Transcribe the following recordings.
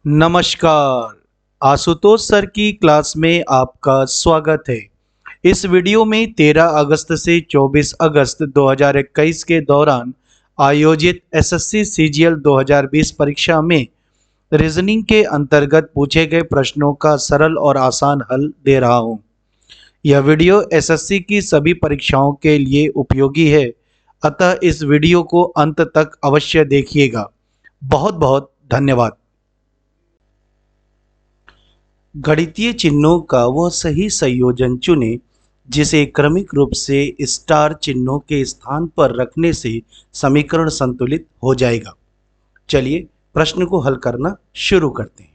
नमस्कार। आशुतोष सर की क्लास में आपका स्वागत है। इस वीडियो में 13 अगस्त से 24 अगस्त 2021 के दौरान आयोजित एसएससी सीजीएल 2020 परीक्षा में रीजनिंग के अंतर्गत पूछे गए प्रश्नों का सरल और आसान हल दे रहा हूं। यह वीडियो एसएससी की सभी परीक्षाओं के लिए उपयोगी है, अतः इस वीडियो को अंत तक अवश्य देखिएगा। बहुत बहुत धन्यवाद। गणितीय चिन्हों का वह सही संयोजन चुनें जिसे क्रमिक रूप से स्टार चिन्हों के स्थान पर रखने से समीकरण संतुलित हो जाएगा। चलिए प्रश्न को हल करना शुरू करते हैं।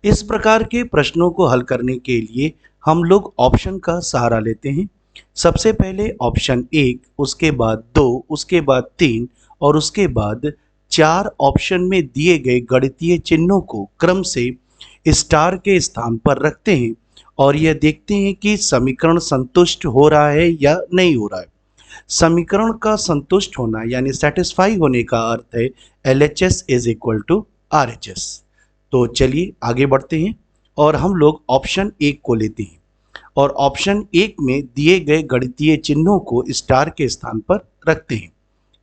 इस प्रकार के प्रश्नों को हल करने के लिए हम लोग ऑप्शन का सहारा लेते हैं। सबसे पहले ऑप्शन 1, उसके बाद 2, उसके बाद 3 और उसके बाद 4 ऑप्शन में दिए गए गणितीय चिन्हों को क्रम से स्टार के स्थान पर रखते हैं और यह देखते हैं कि समीकरण संतुष्ट हो रहा है या नहीं हो रहा है। समीकरण का संतुष्ट होना यानी सेटिस्फाई होने का अर्थ है LHS is equal to RHS। तो चलिए आगे बढ़ते हैं और हम लोग ऑप्शन 1 को लेते हैं और ऑप्शन 1 में दिए गए गणितीय चिन्हों को स्टार के स्थान पर रखते हैं।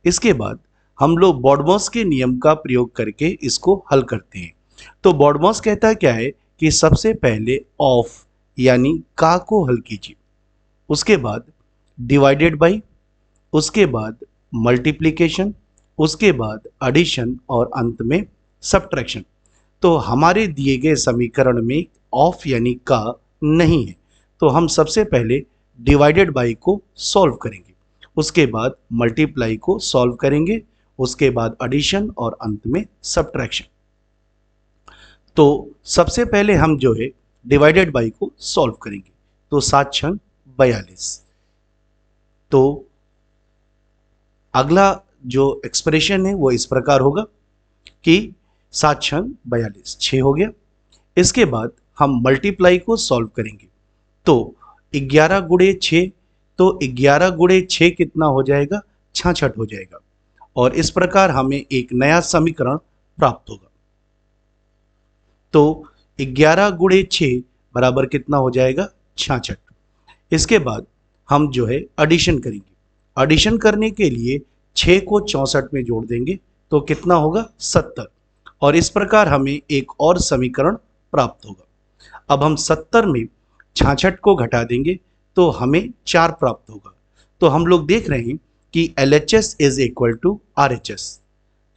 इसके बाद हम लोग बॉडमॉस के नियम का प्रयोग करके इसको हल करते हैं। तो बॉडमॉस कहता क्या है कि सबसे पहले ऑफ यानी का को हल कीजिए, उसके बाद डिवाइडेड बाई, उसके बाद मल्टीप्लिकेशन, उसके बाद एडिशन और अंत में सब्ट्रैक्शन। तो हमारे दिए गए समीकरण में ऑफ यानी का नहीं है, तो हम सबसे पहले डिवाइडेड बाई को सॉल्व करेंगे, उसके बाद मल्टीप्लाई को सॉल्व करेंगे, उसके बाद एडिशन और अंत में सब्ट्रैक्शन। तो सबसे पहले हम जो है डिवाइडेड बाई को सॉल्व करेंगे, तो 7 छंग 42। तो अगला जो एक्सप्रेशन है वो इस प्रकार होगा कि 7 छंग 42 6 हो गया। इसके बाद हम मल्टीप्लाई को सॉल्व करेंगे, तो 11 गुणे 6, तो 11 गुणे 6 कितना हो जाएगा, 66 हो जाएगा और इस प्रकार हमें एक नया समीकरण प्राप्त होगा। तो 11 गुणे 6 बराबर कितना हो जाएगा, 66। इसके बाद हम जो है एडिशन करेंगे। एडिशन करने के लिए 6 को 64 में जोड़ देंगे तो कितना होगा, 70 और इस प्रकार हमें एक और समीकरण प्राप्त होगा। अब हम 70 में 66 को घटा देंगे तो हमें 4 प्राप्त होगा। तो हम लोग देख रहे हैं कि LHS is equal to RHS।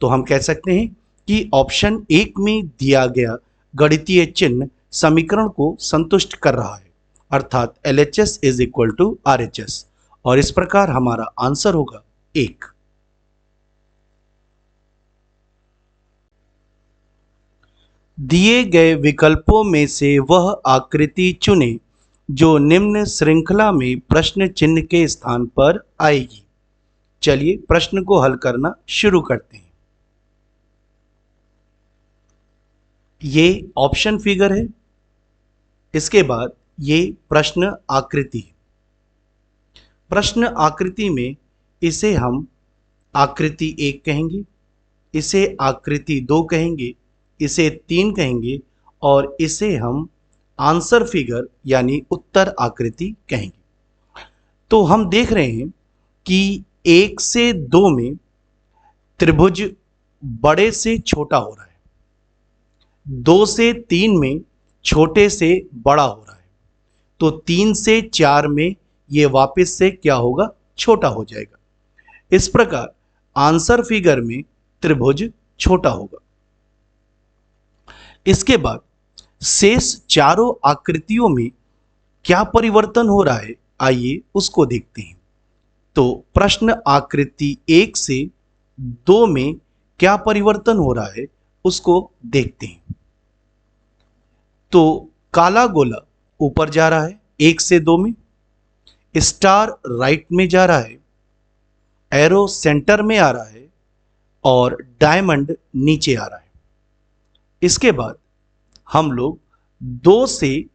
तो हम कह सकते हैं कि ऑप्शन 1 में दिया गया गणितीय चिन्ह समीकरण को संतुष्ट कर रहा है, अर्थात LHS is equal to RHS और इस प्रकार हमारा आंसर होगा 1। दिए गए विकल्पों में से वह आकृति चुनें जो निम्न श्रृंखला में प्रश्न चिन्ह के स्थान पर आएगी। चलिए प्रश्न को हल करना शुरू करते हैं। ये ऑप्शन फिगर है, इसके बाद ये प्रश्न आकृति है। प्रश्न आकृति में इसे हम आकृति 1 कहेंगे, इसे आकृति 2 कहेंगे, इसे 3 कहेंगे और इसे हम आंसर फिगर यानी उत्तर आकृति कहेंगे। तो हम देख रहे हैं कि 1 से 2 में त्रिभुज बड़े से छोटा हो रहा है, 2 से 3 में छोटे से बड़ा हो रहा है, तो 3 से 4 में ये वापस से क्या होगा, छोटा हो जाएगा। इस प्रकार आंसर फिगर में त्रिभुज छोटा होगा। इसके बाद शेष चारों आकृतियों में क्या परिवर्तन हो रहा है, आइए उसको देखते हैं। तो प्रश्न आकृति 1 से 2 में क्या परिवर्तन हो रहा है उसको देखते हैं। तो काला गोला ऊपर जा रहा है 1 से 2 में, स्टार राइट में जा रहा है, एरो सेंटर में आ रहा है और डायमंड नीचे आ रहा है। इसके बाद हम लोग 2 से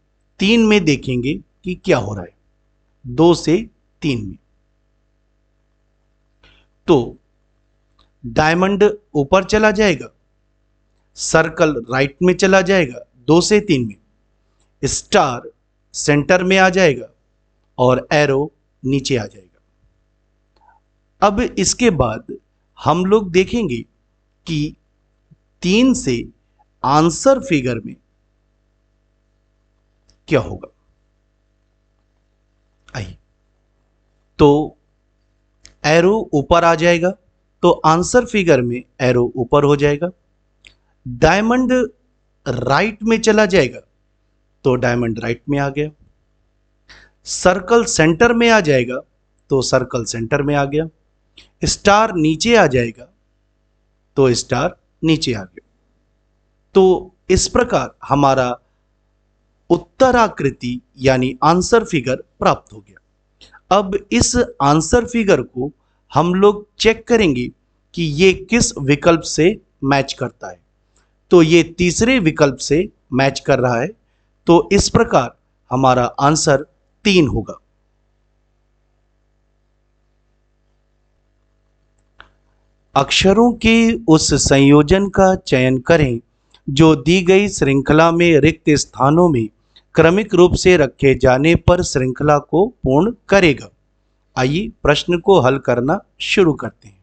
3 में देखेंगे कि क्या हो रहा है। 2 से 3 में तो डायमंड ऊपर चला जाएगा, सर्कल राइट में चला जाएगा 2 से 3 में, स्टार सेंटर में आ जाएगा और एरो नीचे आ जाएगा। अब इसके बाद हम लोग देखेंगे कि 3 से आंसर फिगर में क्या होगा। आइए, तो एरो ऊपर आ जाएगा तो आंसर फिगर में एरो ऊपर हो जाएगा। डायमंड राइट में चला जाएगा तो डायमंड राइट में आ गया। सर्कल सेंटर में आ जाएगा तो सर्कल सेंटर में आ गया। स्टार नीचे आ जाएगा तो स्टार नीचे आ गया। तो इस प्रकार हमारा उत्तराकृति यानी आंसर फिगर प्राप्त हो गया। अब इस आंसर फिगर को हम लोग चेक करेंगे कि ये किस विकल्प से मैच करता है। तो ये तीसरे विकल्प से मैच कर रहा है, तो इस प्रकार हमारा आंसर 3 होगा। अक्षरों के उस संयोजन का चयन करें जो दी गई श्रृंखला में रिक्त स्थानों में क्रमिक रूप से रखे जाने पर श्रृंखला को पूर्ण करेगा। आइए प्रश्न को हल करना शुरू करते हैं।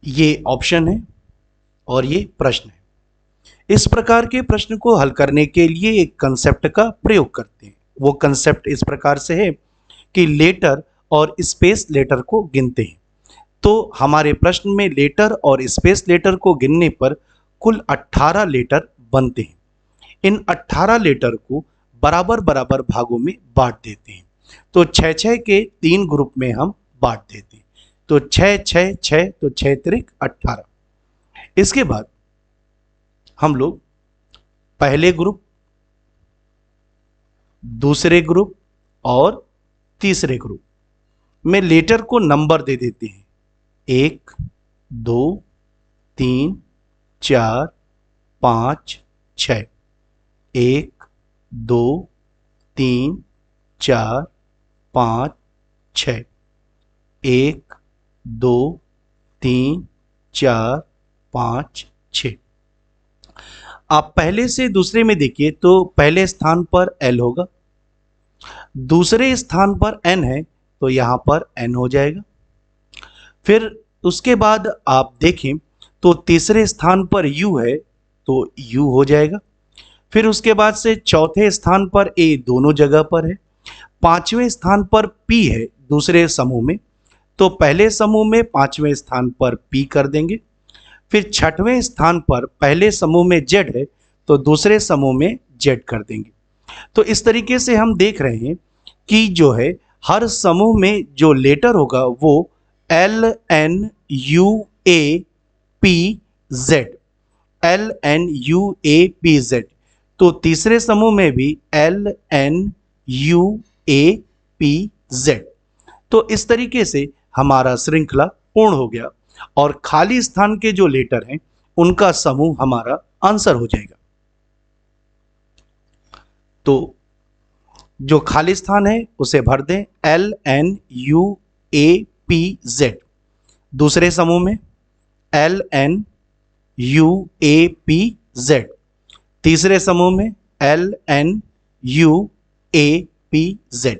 ये ऑप्शन है और ये प्रश्न है। इस प्रकार के प्रश्न को हल करने के लिए एक कंसेप्ट का प्रयोग करते हैं। वो कंसेप्ट इस प्रकार से है कि लेटर और स्पेस लेटर को गिनते हैं। तो हमारे प्रश्न में लेटर और स्पेस लेटर को गिनने पर कुल 18 लेटर बनते हैं। इन 18 लेटर को बराबर बराबर भागों में बांट देते हैं। तो 6-6 के 3 ग्रुप में हम बांट देते हैं। तो 6-6-6 तो 6 त्रिक 18। इसके बाद हम लोग पहले ग्रुप, दूसरे ग्रुप और तीसरे ग्रुप में लेटर को नंबर दे देते हैं। 1, 2, 3, 4, 5, 6। 1, 2, 3, 4, 5, 6। 1, 2, 3, 4, 5, 6। आप पहले से दूसरे में देखिए तो पहले स्थान पर L होगा, दूसरे स्थान पर N है तो यहां पर N हो जाएगा। फिर उसके बाद आप देखें तो तीसरे स्थान पर U है तो U हो जाएगा। फिर उसके बाद से चौथे स्थान पर A दोनों जगह पर है। 5वें स्थान पर P है दूसरे समूह में, तो पहले समूह में 5वें स्थान पर P कर देंगे। फिर 6वें स्थान पर पहले समूह में Z है तो दूसरे समूह में Z कर देंगे। तो इस तरीके से हम देख रहे हैं कि जो है हर समूह में जो लेटर होगा वो L N U A P Z, L N U A P Z। तो तीसरे समूह में भी L N U A P Z। तो इस तरीके से हमारा श्रृंखला पूर्ण हो गया और खाली स्थान के जो लेटर हैं उनका समूह हमारा आंसर हो जाएगा। तो जो खाली स्थान है उसे भर दें L N U A P Z। दूसरे समूह में L N U A P Z। तीसरे समूह में L N U A P Z।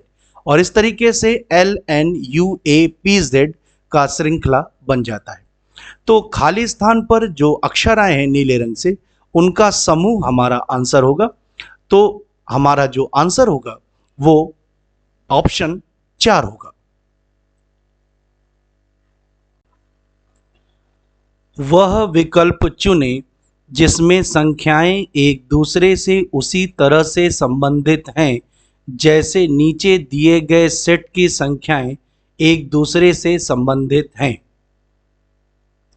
और इस तरीके से L N U A P Z का श्रृंखला बन जाता है। तो खाली स्थान पर जो अक्षर आए हैं नीले रंग से उनका समूह हमारा आंसर होगा। तो हमारा जो आंसर होगा वो ऑप्शन 4 होगा। वह विकल्प चुनें जिसमें संख्याएं एक दूसरे से उसी तरह से संबंधित हैं जैसे नीचे दिए गए सेट की संख्याएं एक दूसरे से संबंधित हैं।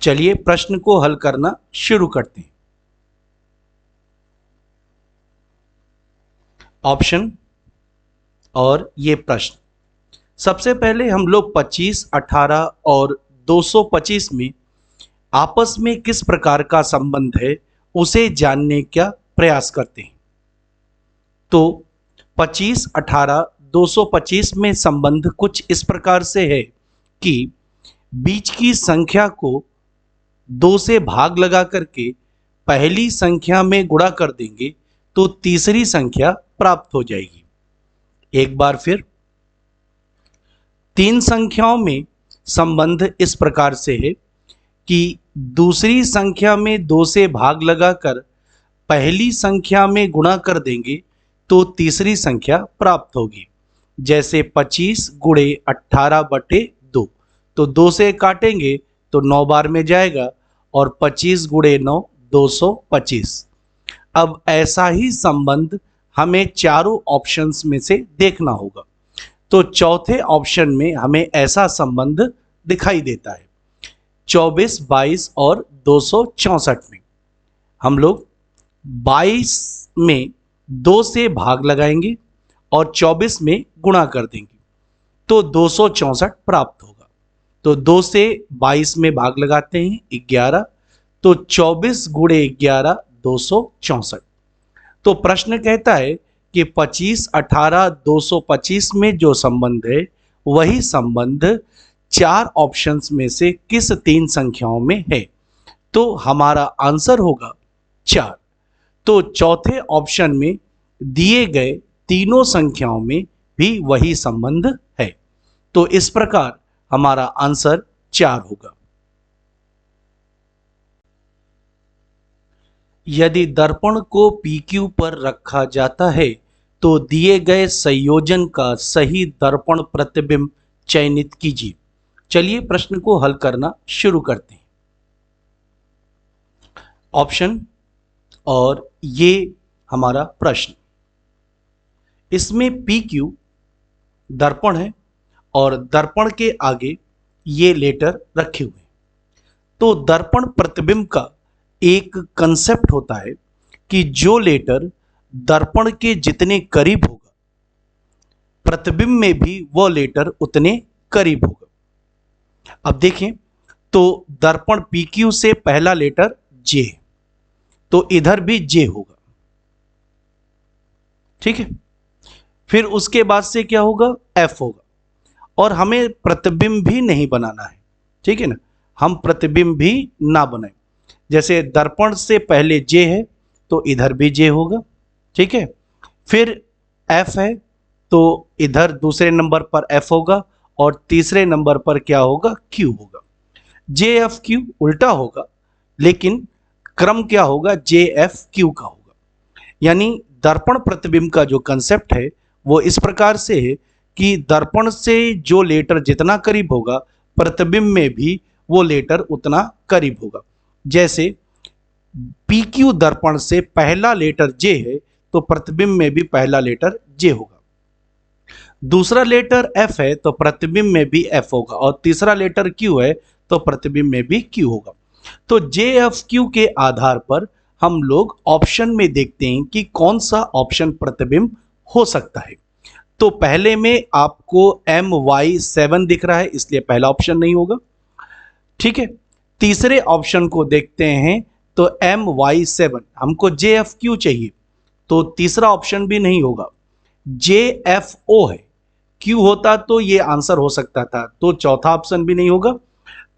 चलिए प्रश्न को हल करना शुरू करते हैं। ऑप्शन और ये प्रश्न। सबसे पहले हम लोग 25, 18 और 225 में आपस में किस प्रकार का संबंध है उसे जानने का प्रयास करते हैं। तो 25, 18, 225 में संबंध कुछ इस प्रकार से है कि बीच की संख्या को 2 से भाग लगा करके पहली संख्या में गुणा कर देंगे तो तीसरी संख्या प्राप्त हो जाएगी। एक बार फिर, 3 संख्याओं में संबंध इस प्रकार से है कि दूसरी संख्या में 2 से भाग लगाकर पहली संख्या में गुणा कर देंगे तो तीसरी संख्या प्राप्त होगी। जैसे 25 गुणे 18/2, तो 2 से काटेंगे तो 9 बार में जाएगा और 25 गुणे 9 225। अब ऐसा ही संबंध हमें चारों ऑप्शंस में से देखना होगा। तो चौथे ऑप्शन में हमें ऐसा संबंध दिखाई देता है। 24, 22 और 264 में हम लोग 22 में 2 से भाग लगाएंगे और 24 में गुणा कर देंगे तो 264 प्राप्त होगा। तो 2 से 22 में भाग लगाते हैं 11, तो 24 गुणे 11 264। तो प्रश्न कहता है कि 25, 18, 225 में जो संबंध है वही संबंध 4 ऑप्शंस में से किस 3 संख्याओं में है। तो हमारा आंसर होगा 4। तो चौथे ऑप्शन में दिए गए तीनों संख्याओं में भी वही संबंध है। तो इस प्रकार हमारा आंसर 4 होगा। यदि दर्पण को PQ पर रखा जाता है तो दिए गए संयोजन का सही दर्पण प्रतिबिंब चयनित कीजिए। चलिए प्रश्न को हल करना शुरू करते हैं। ऑप्शन और ये हमारा प्रश्न, इसमें PQ दर्पण है और दर्पण के आगे ये लेटर रखे हुए हैं। तो दर्पण प्रतिबिंब का एक कंसेप्ट होता है कि जो लेटर दर्पण के जितने करीब होगा प्रतिबिंब में भी वो लेटर उतने करीब होगा। अब देखें तो दर्पण PQ से पहला लेटर J है, तो इधर भी J होगा, ठीक है। फिर उसके बाद से क्या होगा, F होगा। और हमें प्रतिबिंब भी नहीं बनाना है, ठीक है ना, हम प्रतिबिंब भी ना बनाएं। जैसे दर्पण से पहले J है तो इधर भी J होगा, ठीक है। फिर F है तो इधर दूसरे नंबर पर F होगा और तीसरे नंबर पर क्या होगा, Q होगा। JFQ उल्टा होगा लेकिन क्रम क्या होगा, JFQ का होगा। यानी दर्पण प्रतिबिंब का जो कंसेप्ट है वो इस प्रकार से है कि दर्पण से जो लेटर जितना करीब होगा प्रतिबिंब में भी वो लेटर उतना करीब होगा। जैसे PQ दर्पण से पहला लेटर J है तो प्रतिबिंब में भी पहला लेटर J होगा। दूसरा लेटर F है तो प्रतिबिंब में भी F होगा और तीसरा लेटर Q है तो प्रतिबिंब में भी Q होगा। तो JFQ के आधार पर हम लोग ऑप्शन में देखते हैं कि कौन सा ऑप्शन प्रतिबिंब हो सकता है। तो पहले में आपको MY7 दिख रहा है इसलिए पहला ऑप्शन नहीं होगा, ठीक है। तीसरे ऑप्शन को देखते हैं तो MY7, हमको JFQ चाहिए तो तीसरा ऑप्शन भी नहीं होगा। JFO है, Q होता तो ये आंसर हो सकता था, तो चौथा ऑप्शन भी नहीं होगा।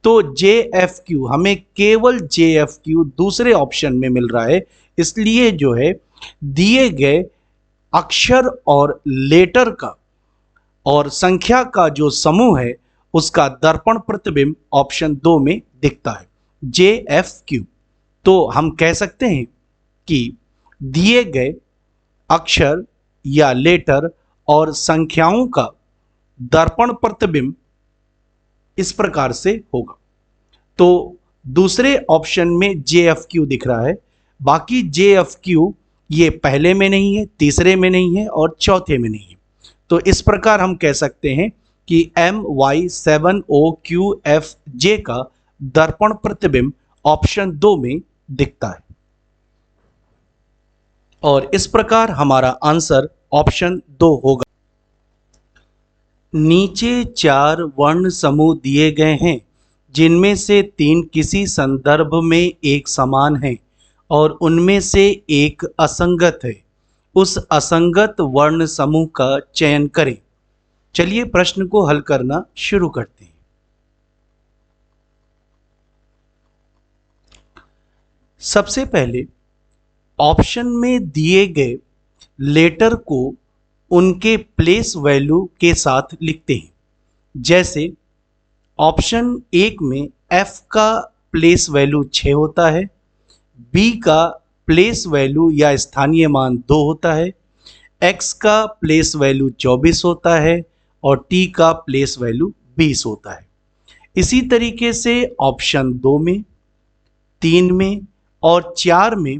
तो JFQ, हमें केवल JFQ दूसरे ऑप्शन में मिल रहा है, इसलिए जो है दिए गए अक्षर और लेटर का और संख्या का जो समूह है उसका दर्पण प्रतिबिंब ऑप्शन 2 में दिखता है, JFQ। तो हम कह सकते हैं कि दिए गए अक्षर या लेटर और संख्याओं का दर्पण प्रतिबिंब इस प्रकार से होगा। तो दूसरे ऑप्शन में JFQ दिख रहा है, बाकी JFQ ये पहले में नहीं है, तीसरे में नहीं है और चौथे में नहीं है। तो इस प्रकार हम कह सकते हैं कि MY7OQFJ का दर्पण प्रतिबिंब ऑप्शन 2 में दिखता है और इस प्रकार हमारा आंसर ऑप्शन 2 होगा। नीचे 4 वर्ण समूह दिए गए हैं जिनमें से 3 किसी संदर्भ में एक समान हैं और उनमें से एक असंगत है। उस असंगत वर्ण समूह का चयन करें। चलिए प्रश्न को हल करना शुरू करते हैं। सबसे पहले ऑप्शन में दिए गए लेटर को उनके प्लेस वैल्यू के साथ लिखते हैं। जैसे ऑप्शन एक में F का प्लेस वैल्यू 6 होता है, B का प्लेस वैल्यू या स्थानीय मान 2 होता है, X का प्लेस वैल्यू 24 होता है और T का प्लेस वैल्यू 20 होता है। इसी तरीके से ऑप्शन 2 में, 3 में और 4 में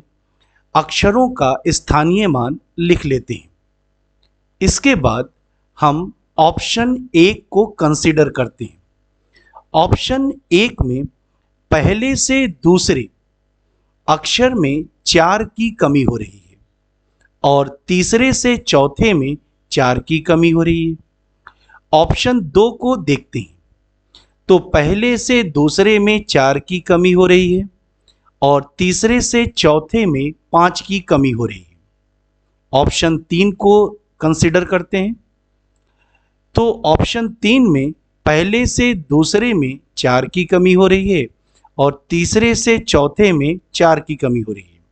अक्षरों का स्थानीय मान लिख लेते हैं। इसके बाद हम ऑप्शन 1 को कंसीडर करते हैं। ऑप्शन 1 में पहले से दूसरे अक्षर में 4 की कमी हो रही है और तीसरे से चौथे में 4 की कमी हो रही है। ऑप्शन 2 को देखते हैं तो पहले से दूसरे में 4 की कमी हो रही है और तीसरे से चौथे में 5 की कमी हो रही है। ऑप्शन 3 को कंसीडर करते हैं तो ऑप्शन 3 में पहले से दूसरे में 4 की कमी हो रही है और तीसरे से चौथे में 4 की कमी हो रही है।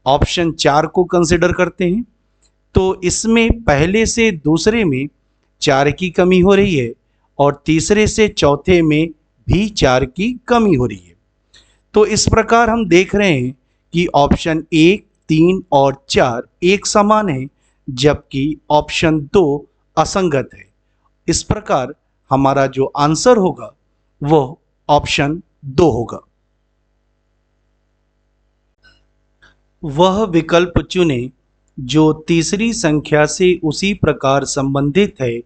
ऑप्शन 4 को कंसीडर करते हैं तो इसमें पहले से दूसरे में 4 की कमी हो रही है और तीसरे से चौथे में भी 4 की कमी हो रही है। तो इस प्रकार हम देख रहे हैं कि ऑप्शन 1, 3 और 4 एक समान है जबकि ऑप्शन 2 असंगत है। इस प्रकार हमारा जो आंसर होगा वो ऑप्शन 2 होगा। वह विकल्प चुनें जो तीसरी संख्या से उसी प्रकार संबंधित है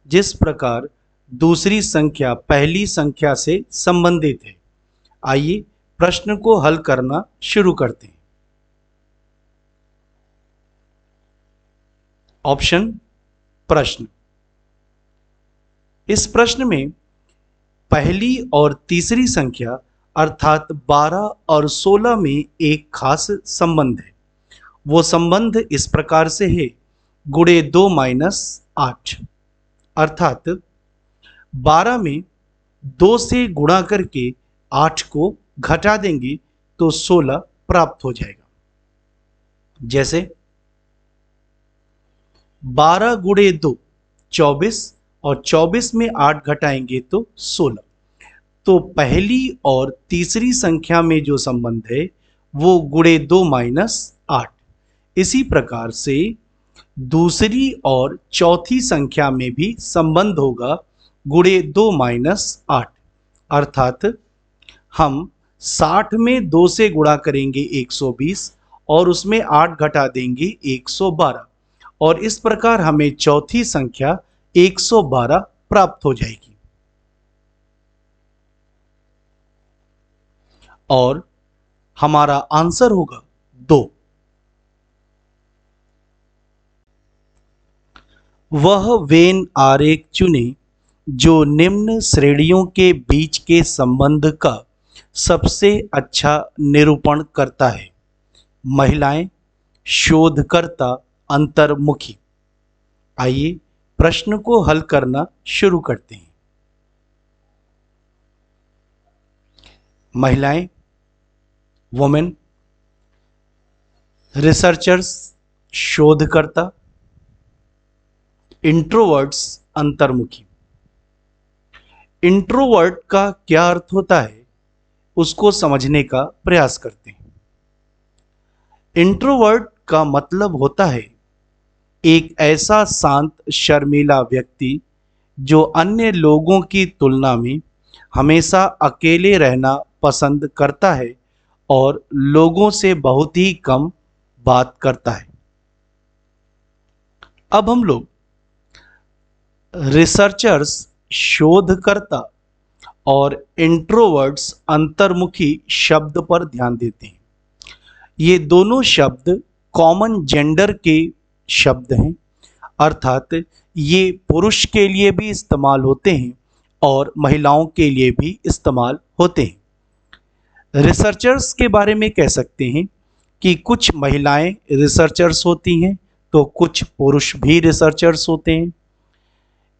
जिस प्रकार दूसरी संख्या पहली संख्या से संबंधित है। आइए प्रश्न को हल करना शुरू करते हैं। ऑप्शन प्रश्न। इस प्रश्न में पहली और तीसरी संख्या अर्थात 12 और 16 में एक खास संबंध है। वो संबंध इस प्रकार से है, गुणे 2 माइनस 8, अर्थात 12 में 2 से गुणा करके 8 को घटा देंगे तो 16 प्राप्त हो जाएगा। जैसे 12 गुणे 2 24 और 24 में 8 घटाएंगे तो 16। तो पहली और तीसरी संख्या में जो संबंध है वो गुणे 2 माइनस 8। इसी प्रकार से दूसरी और चौथी संख्या में भी संबंध होगा गुणे 2 माइनस 8, अर्थात हम 60 में 2 से गुणा करेंगे 120 और उसमें 8 घटा देंगे 112 और इस प्रकार हमें चौथी संख्या 112 प्राप्त हो जाएगी। और हमारा आंसर होगा 2। वह वेन आरेख चुने जो निम्न श्रेणियों के बीच के संबंध का सबसे अच्छा निरूपण करता है। महिलाएं, शोधकर्ता, अंतर्मुखी। आइए प्रश्न को हल करना शुरू करते हैं। महिलाएं, वुमेन, रिसर्चर्स, शोधकर्ता, इंट्रोवर्ट्स, अंतर्मुखी। इंट्रोवर्ट का क्या अर्थ होता है उसको समझने का प्रयास करते हैं। इंट्रोवर्ट का मतलब होता है एक ऐसा शांत शर्मीला व्यक्ति जो अन्य लोगों की तुलना में हमेशा अकेले रहना पसंद करता है और लोगों से बहुत ही कम बात करता है। अब हम लोग रिसर्चर्स, शोधकर्ता और इंट्रोवर्ट्स, अंतर्मुखी शब्द पर ध्यान देते हैं। ये दोनों शब्द कॉमन जेंडर के शब्द हैं, अर्थात ये पुरुष के लिए भी इस्तेमाल होते हैं और महिलाओं के लिए भी इस्तेमाल होते हैं। रिसर्चर्स के बारे में कह सकते हैं कि कुछ महिलाएं रिसर्चर्स होती हैं तो कुछ पुरुष भी रिसर्चर्स होते हैं।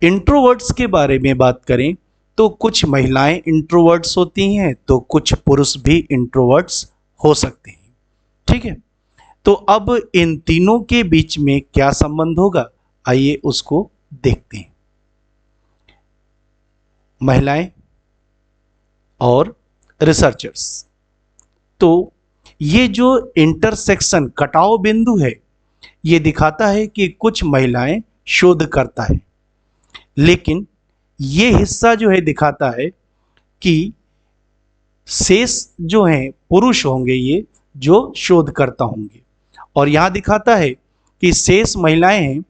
इंट्रोवर्ट्स के बारे में बात करें तो कुछ महिलाएं इंट्रोवर्ट्स होती हैं तो कुछ पुरुष भी इंट्रोवर्ट्स हो सकते हैं। ठीक है, तो अब इन तीनों के बीच में क्या संबंध होगा, आइए उसको देखते हैं। महिलाएं और रिसर्चर्स, तो ये जो इंटरसेक्शन कटाव बिंदु है, ये दिखाता है कि कुछ महिलाएं शोध करता है, लेकिन ये हिस्सा जो है दिखाता है कि शेष जो हैं पुरुष होंगे, ये जो शोधकर्ता होंगे। और यहाँ दिखाता है कि शेष महिलाएं हैं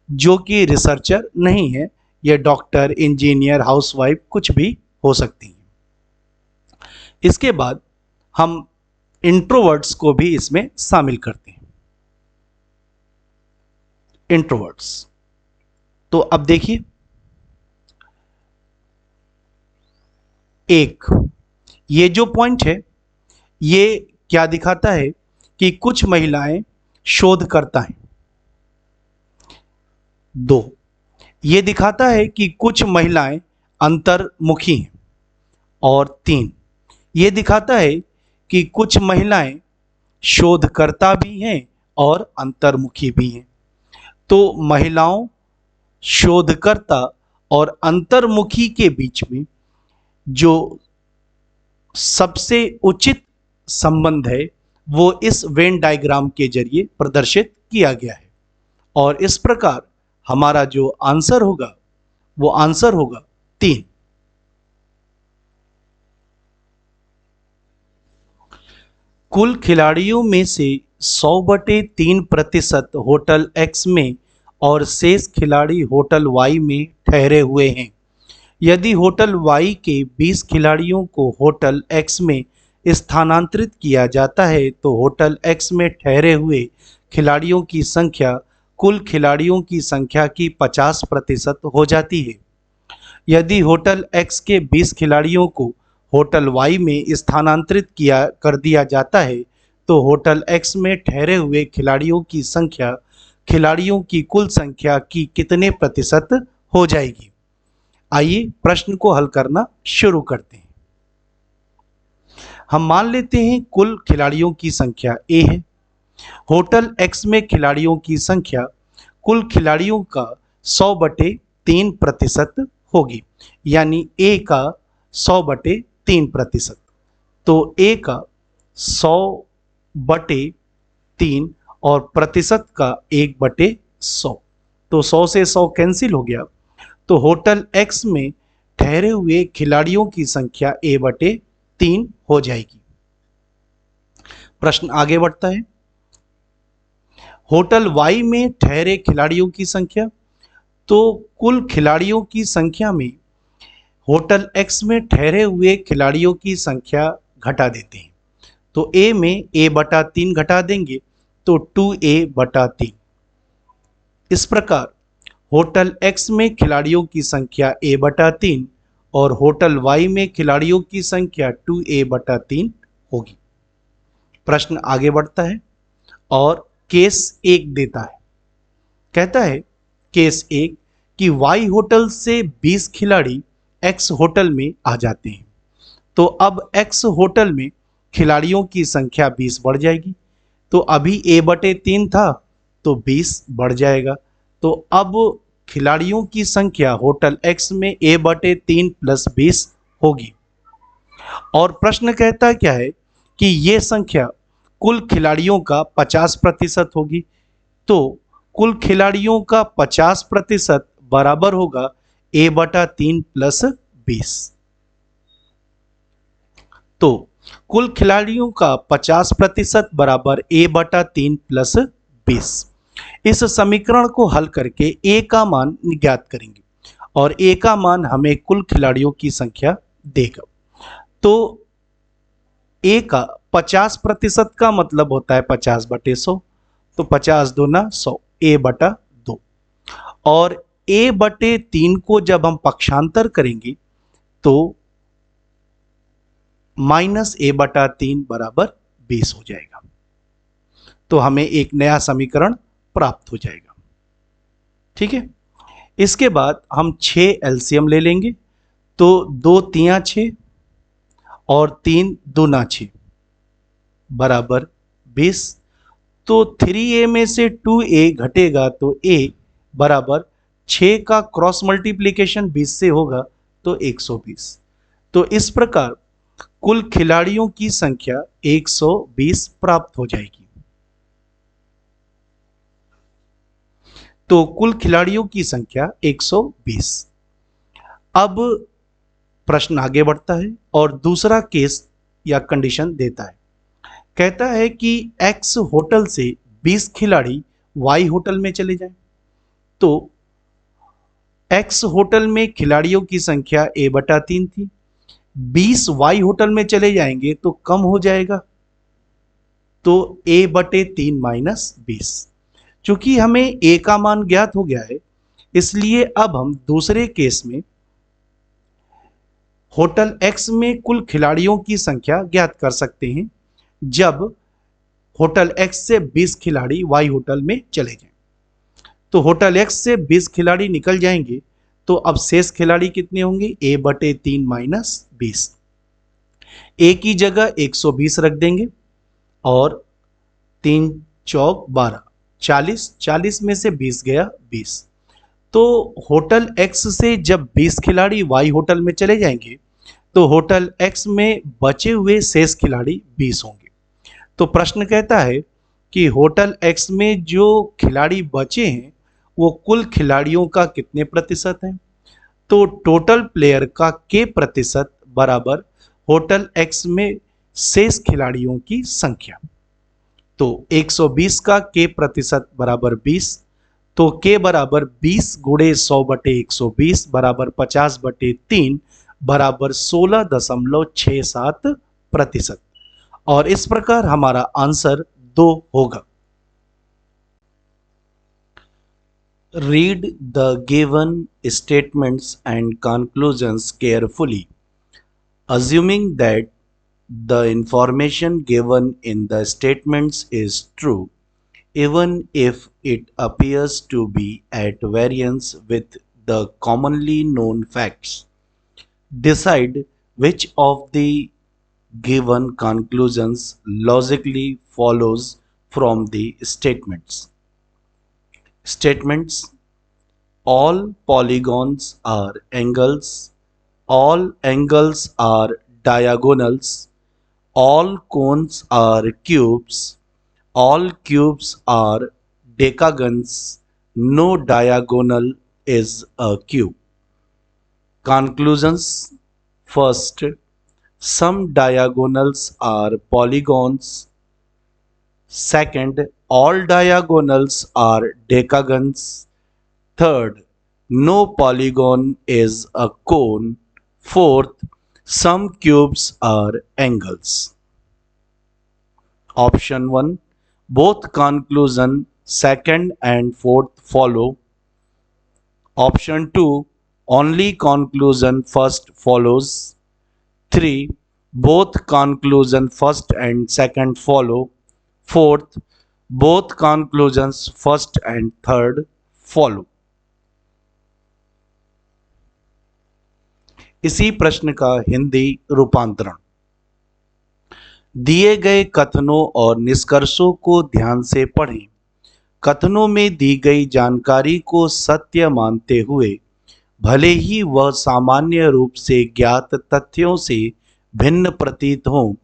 जो कि रिसर्चर नहीं है, ये डॉक्टर, इंजीनियर, हाउसवाइफ कुछ भी हो सकती हैं। इसके बाद हम इंट्रोवर्ट्स को भी इसमें शामिल करते हैं। इंट्रोवर्ट्स, तो अब देखिए, एक ये जो पॉइंट है, ये क्या दिखाता है कि कुछ महिलाएं शोध करता है। दो, ये दिखाता है कि कुछ महिलाएं अंतर्मुखी हैं। और तीन, ये दिखाता है कि कुछ महिलाएं शोधकर्ता भी हैं और अंतर्मुखी भी हैं। तो महिलाओं, शोधकर्ता और अंतर्मुखी के बीच में जो सबसे उचित संबंध है वो इस वेन डायग्राम के जरिए प्रदर्शित किया गया है। और इस प्रकार हमारा जो आंसर होगा वो आंसर होगा 3। कुल खिलाड़ियों में से 100/3% होटल एक्स में और शेष खिलाड़ी होटल वाई में ठहरे हुए हैं। यदि होटल वाई के 20 खिलाड़ियों को होटल एक्स में स्थानांतरित किया जाता है तो होटल एक्स में ठहरे हुए खिलाड़ियों की संख्या कुल खिलाड़ियों की संख्या की 50% हो जाती है। यदि होटल एक्स के 20 खिलाड़ियों को होटल वाई में स्थानांतरित कर दिया जाता है तो होटल एक्स में ठहरे हुए खिलाड़ियों की संख्या खिलाड़ियों की कुल संख्या की कितने प्रतिशत हो जाएगी। आइए प्रश्न को हल करना शुरू करते हैं। हम मान लेते हैं कुल खिलाड़ियों की संख्या ए है। होटल एक्स में खिलाड़ियों की संख्या कुल खिलाड़ियों का 100/3% होगी, यानी ए का 100/3%। तो ए का 100/3 और प्रतिशत का 1/100, तो 100 से 100 कैंसिल हो गया। तो होटल एक्स में ठहरे हुए खिलाड़ियों की संख्या A/3 हो जाएगी। प्रश्न आगे बढ़ता है। होटल वाई में ठहरे खिलाड़ियों की संख्या, तो कुल खिलाड़ियों की संख्या में होटल एक्स में ठहरे हुए खिलाड़ियों की संख्या घटा देते हैं। तो ए में A/3 घटा देंगे तो 2A/3। इस प्रकार होटल एक्स में खिलाड़ियों की संख्या A/3 और होटल वाई में खिलाड़ियों की संख्या 2A/3 होगी। प्रश्न आगे बढ़ता है और केस 1 देता है। कहता है केस 1 कि वाई होटल से 20 खिलाड़ी एक्स होटल में आ जाते हैं। तो अब एक्स होटल में खिलाड़ियों की संख्या 20 बढ़ जाएगी। तो अभी A/3 था तो 20 बढ़ जाएगा। तो अब खिलाड़ियों की संख्या होटल एक्स में A/3 + 20 होगी। और प्रश्न कहता क्या है कि ये संख्या कुल खिलाड़ियों का 50% होगी। तो कुल खिलाड़ियों का 50% बराबर होगा A/3 + 20। तो कुल खिलाड़ियों का 50% बराबर A/3 + 20। इस समीकरण को हल करके A का मान ज्ञात करेंगे और A का मान हमें कुल खिलाड़ियों की संख्या देगा। तो A का 50% का मतलब होता है 50/100, तो 50 दूना 100, A/2। और A/3 को जब हम पक्षांतर करेंगे तो -A/3 बराबर 20 हो जाएगा। तो हमें एक नया समीकरण प्राप्त हो जाएगा। ठीक है, इसके बाद हम 6 एलसीएम ले लेंगे। तो 2 × 3 = 6 और 3 दूना 6, बराबर 20। तो 3a में से 2a घटेगा तो a बराबर 6 का क्रॉस मल्टीप्लिकेशन 20 से होगा तो 120। तो इस प्रकार कुल खिलाड़ियों की संख्या 120 प्राप्त हो जाएगी। तो कुल खिलाड़ियों की संख्या 120। अब प्रश्न आगे बढ़ता है और दूसरा केस या कंडीशन देता है। कहता है कि X होटल से 20 खिलाड़ी Y होटल में चले जाएं। तो X होटल में खिलाड़ियों की संख्या A/3 थी, 20 Y होटल में चले जाएंगे तो कम हो जाएगा, तो A/3 माइनस 20। चूंकि हमें A का मान ज्ञात हो गया है, इसलिए अब हम दूसरे केस में होटल X में कुल खिलाड़ियों की संख्या ज्ञात कर सकते हैं जब होटल X से 20 खिलाड़ी Y होटल में चले जाएं। तो होटल X से 20 खिलाड़ी निकल जाएंगे तो अब शेष खिलाड़ी कितने होंगे? A/3 minus 20। A की जगह 120 रख देंगे और 3 चौक 12, 40, 40 में से 20 गया 20। तो होटल X से जब 20 खिलाड़ी Y होटल में चले जाएंगे तो होटल X में बचे हुए शेष खिलाड़ी 20 होंगे। तो प्रश्न कहता है कि होटल X में जो खिलाड़ी बचे हैं वो कुल खिलाड़ियों का कितने प्रतिशत है? तो टोटल प्लेयर का K प्रतिशत बराबर होटल X में शेष खिलाड़ियों की संख्या। तो 120 का K प्रतिशत बराबर 20, तो K बराबर 20 गुणे 100/120 बराबर 50/3 बराबर 16.67%। और इस प्रकार हमारा आंसर 2 होगा। Read the given statements and conclusions carefully, assuming that the information given in the statements is true, even if it appears to be at variance with the commonly known facts. Decide which of the given conclusions logically follows from the statements. Statements: all polygons are angles, all angles are diagonals, all cones are cubes, all cubes are decagons, no diagonal is a cube. Conclusions: first, some diagonals are polygons. Second, all diagonals are decagons. Third, no polygon is a cone. Fourth, some cubes are angles. Option 1, both conclusion second and fourth follow. Option 2, only conclusion first follows. 3, both conclusion first and second follow. Fourth, both conclusions first and third follow. इसी प्रश्न का हिंदी रूपांतरण। दिए गए कथनों और निष्कर्षों को ध्यान से पढ़ें। कथनों में दी गई जानकारी को सत्य मानते हुए भले ही वह सामान्य रूप से ज्ञात तथ्यों से भिन्न प्रतीत हो,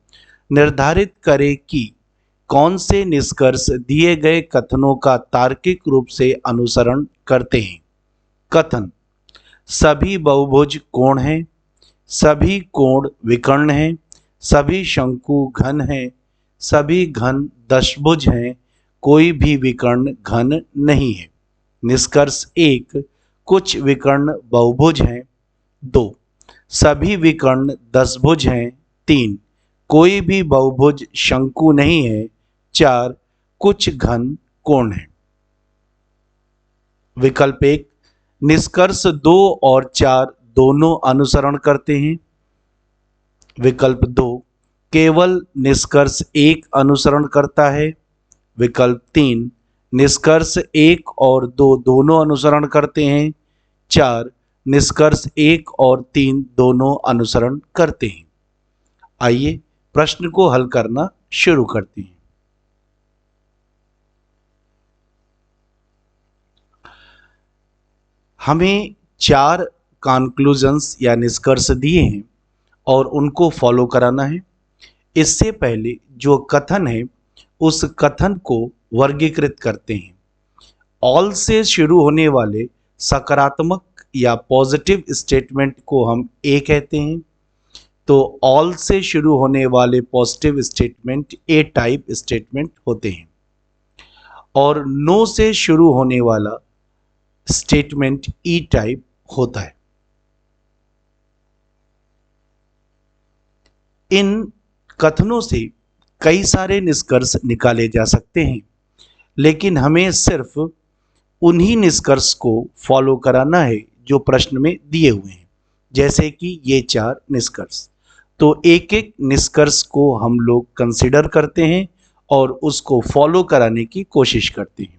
निर्धारित करें कि कौन से निष्कर्ष दिए गए कथनों का तार्किक रूप से अनुसरण करते हैं। कथन: सभी बहुभुज कोण हैं, सभी कोण विकर्ण हैं, सभी शंकु घन हैं, सभी घन दशभुज हैं, कोई भी विकर्ण घन नहीं है। निष्कर्ष 1, कुछ विकर्ण बहुभुज हैं। 2, सभी विकर्ण दशभुज हैं। 3, कोई भी बहुभुज शंकु नहीं है। 4, कुछ घन कोण हैं। विकल्प 1, निष्कर्ष 2 और 4 दोनों अनुसरण करते हैं। विकल्प 2, केवल निष्कर्ष 1 अनुसरण करता है। विकल्प 3, निष्कर्ष 1 और 2 दोनों अनुसरण करते हैं। 4, निष्कर्ष 1 और 3 दोनों अनुसरण करते हैं। आइए प्रश्न को हल करना शुरू करते हैं। हमें 4 कंक्लूजन्स या निष्कर्ष दिए हैं और उनको फॉलो कराना है। इससे पहले जो कथन है उस कथन को वर्गीकृत करते हैं। ऑल से शुरू होने वाले सकारात्मक या पॉजिटिव स्टेटमेंट को हम ए कहते हैं। तो ऑल से शुरू होने वाले positive statement A type statement होते हैं और नो से शुरू होने वाला स्टेटमेंट ई टाइप होता है। इन कथनों से कई सारे निष्कर्ष निकाले जा सकते हैं, लेकिन हमें सिर्फ उन्हीं निष्कर्ष को फॉलो कराना है जो प्रश्न में दिए हुए हैं, जैसे कि ये 4 निष्कर्ष। तो एक एक निष्कर्ष को हम लोग कंसिडर करते हैं और उसको फॉलो कराने की कोशिश करते हैं।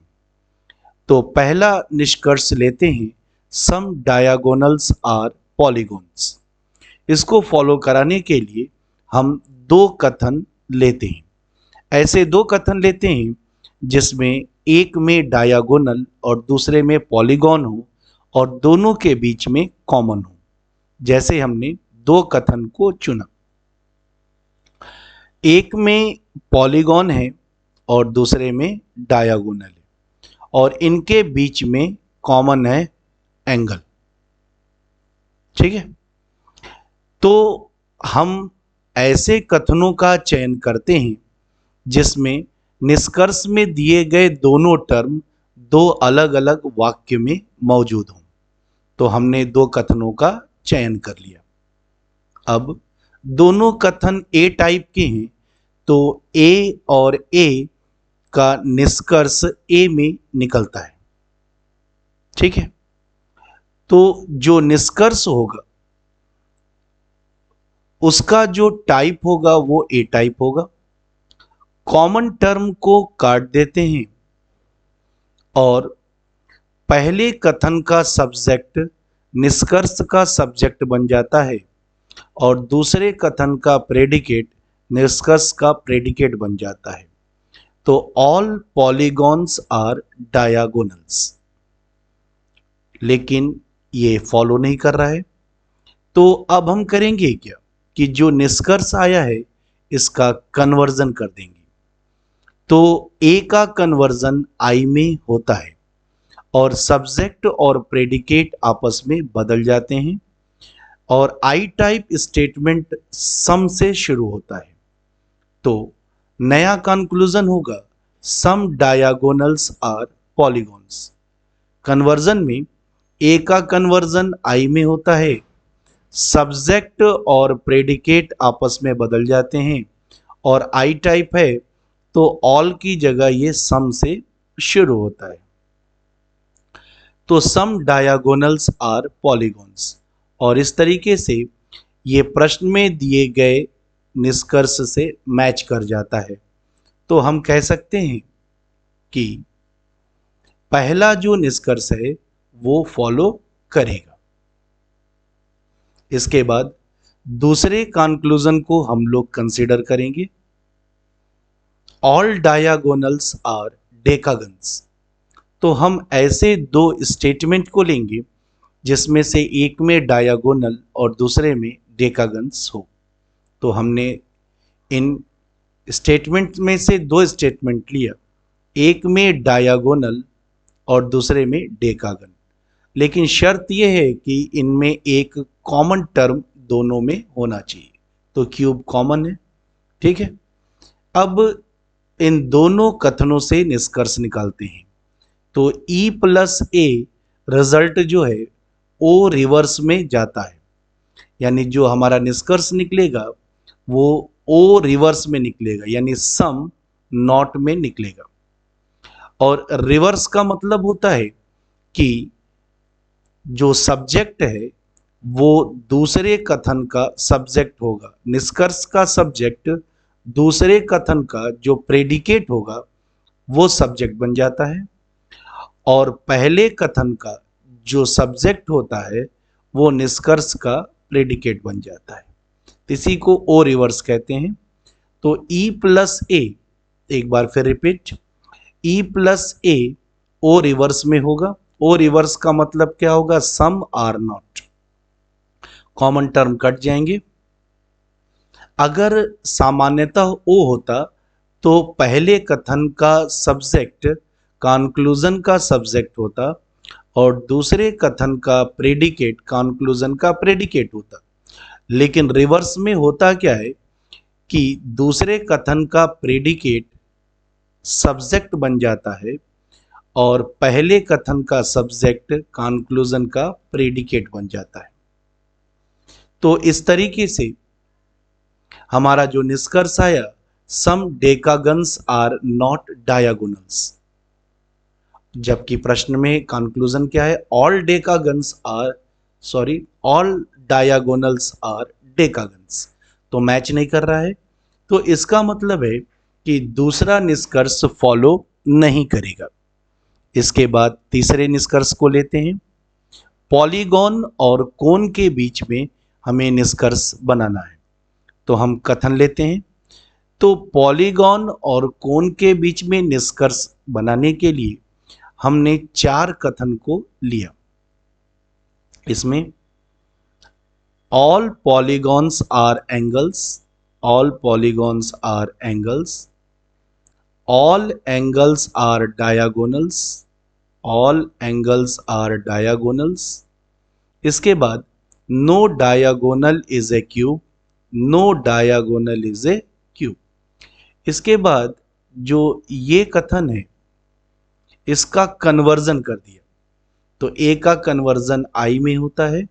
तो पहला निष्कर्ष लेते हैं, सम डायगोनल्स आर पॉलीगॉन्स। इसको फॉलो कराने के लिए हम 2 कथन लेते हैं। ऐसे 2 कथन लेते हैं जिसमें एक में डायगोनल और दूसरे में पॉलीगॉन हो और दोनों के बीच में कॉमन हो। जैसे हमने 2 कथन को चुना, एक में पॉलीगॉन है और दूसरे में डायगोनल है और इनके बीच में कॉमन है एंगल। ठीक है, तो हम ऐसे कथनों का चयन करते हैं जिसमें निष्कर्ष में दिए गए दोनों टर्म 2 अलग अलग वाक्य में मौजूद हों। तो हमने 2 कथनों का चयन कर लिया। अब दोनों कथन ए टाइप के हैं, तो ए और ए का निष्कर्ष ए में निकलता है। ठीक है, तो जो निष्कर्ष होगा उसका जो टाइप होगा वो ए टाइप होगा। कॉमन टर्म को काट देते हैं और पहले कथन का सब्जेक्ट निष्कर्ष का सब्जेक्ट बन जाता है और दूसरे कथन का प्रेडिकेट निष्कर्ष का प्रेडिकेट बन जाता है। तो ऑल पॉलीगॉन्स आर डायगोनल्स, लेकिन ये फॉलो नहीं कर रहा है। तो अब हम करेंगे क्या कि जो निष्कर्ष आया है इसका कन्वर्जन कर देंगे। तो ए का कन्वर्जन आई में होता है और सब्जेक्ट और प्रेडिकेट आपस में बदल जाते हैं और आई टाइप स्टेटमेंट सम से शुरू होता है। तो नया कंक्लूजन होगा, सम डायगोनल्स आर पॉलीगॉन्स। कन्वर्जन में ए का कन्वर्जन आई में होता है, सब्जेक्ट और प्रेडिकेट आपस में बदल जाते हैं और आई टाइप है तो ऑल की जगह ये सम से शुरू होता है। तो सम डायगोनल्स आर पॉलीगॉन्स, और इस तरीके से ये प्रश्न में दिए गए निष्कर्ष से मैच कर जाता है। तो हम कह सकते हैं कि पहला जो निष्कर्ष है वो फॉलो करेगा। इसके बाद दूसरे कंक्लूजन को हम लोग कंसीडर करेंगे, ऑल डायगोनल्स आर डेकागन्स। तो हम ऐसे 2 स्टेटमेंट को लेंगे जिसमें से एक में डायगोनल और दूसरे में डेकागन्स हो। तो हमने इन स्टेटमेंट में से 2 स्टेटमेंट लिया, एक में डायगोनल और दूसरे में डेकागन, लेकिन शर्त यह है कि इनमें एक कॉमन टर्म दोनों में होना चाहिए। तो क्यूब कॉमन है। ठीक है, अब इन दोनों कथनों से निष्कर्ष निकालते हैं। तो ई प्लस ए रिजल्ट जो है ओ रिवर्स में जाता है, यानी जो हमारा निष्कर्ष निकलेगा वो ओ रिवर्स में निकलेगा, यानी सम नॉट में निकलेगा। और रिवर्स का मतलब होता है कि जो सब्जेक्ट है वो दूसरे कथन का सब्जेक्ट होगा, निष्कर्ष का सब्जेक्ट दूसरे कथन का जो प्रेडिकेट होगा वो सब्जेक्ट बन जाता है और पहले कथन का जो सब्जेक्ट होता है वो निष्कर्ष का प्रेडिकेट बन जाता है। इसी को ओ रिवर्स कहते हैं। तो E प्लस ए, एक बार फिर रिपीट, E प्लस ए ओ रिवर्स में होगा। ओ रिवर्स का मतलब क्या होगा? Some are not, common term cut जाएंगे। अगर सामान्यतः ओ होता तो पहले कथन का सब्जेक्ट कॉन्क्लूजन का सब्जेक्ट होता और दूसरे कथन का प्रेडिकेट कॉन्क्लूजन का प्रेडिकेट होता। लेकिन रिवर्स में होता क्या है कि दूसरे कथन का प्रेडिकेट सब्जेक्ट बन जाता है और पहले कथन का सब्जेक्ट कॉन्क्लूजन का प्रेडिकेट बन जाता है। तो इस तरीके से हमारा जो निष्कर्ष आया, some decagons are not diagonals, जबकि प्रश्न में कंक्लूजन क्या है? All decagons are, sorry, all diagonals are decagons, तो मैच नहीं कर रहा है। तो इसका मतलब है कि दूसरा निष्कर्ष फॉलो नहीं करेगा। इसके बाद तीसरे निष्कर्ष को लेते हैं। पॉलीगॉन और कोन के बीच में हमें निष्कर्ष बनाना है, तो हम कथन लेते हैं। तो पॉलीगॉन और कोन के बीच में निष्कर्ष बनाने के लिए हमने 4 कथन को लिया। इसमें all polygons are angles, all polygons are angles, all angles are diagonals, all angles are diagonals. इसके बाद no diagonal is a cube, no diagonal is a cube. इसके बाद जो ये कथन है इसका कन्वर्जन कर दिया, तो ए का कन्वर्जन आई में होता है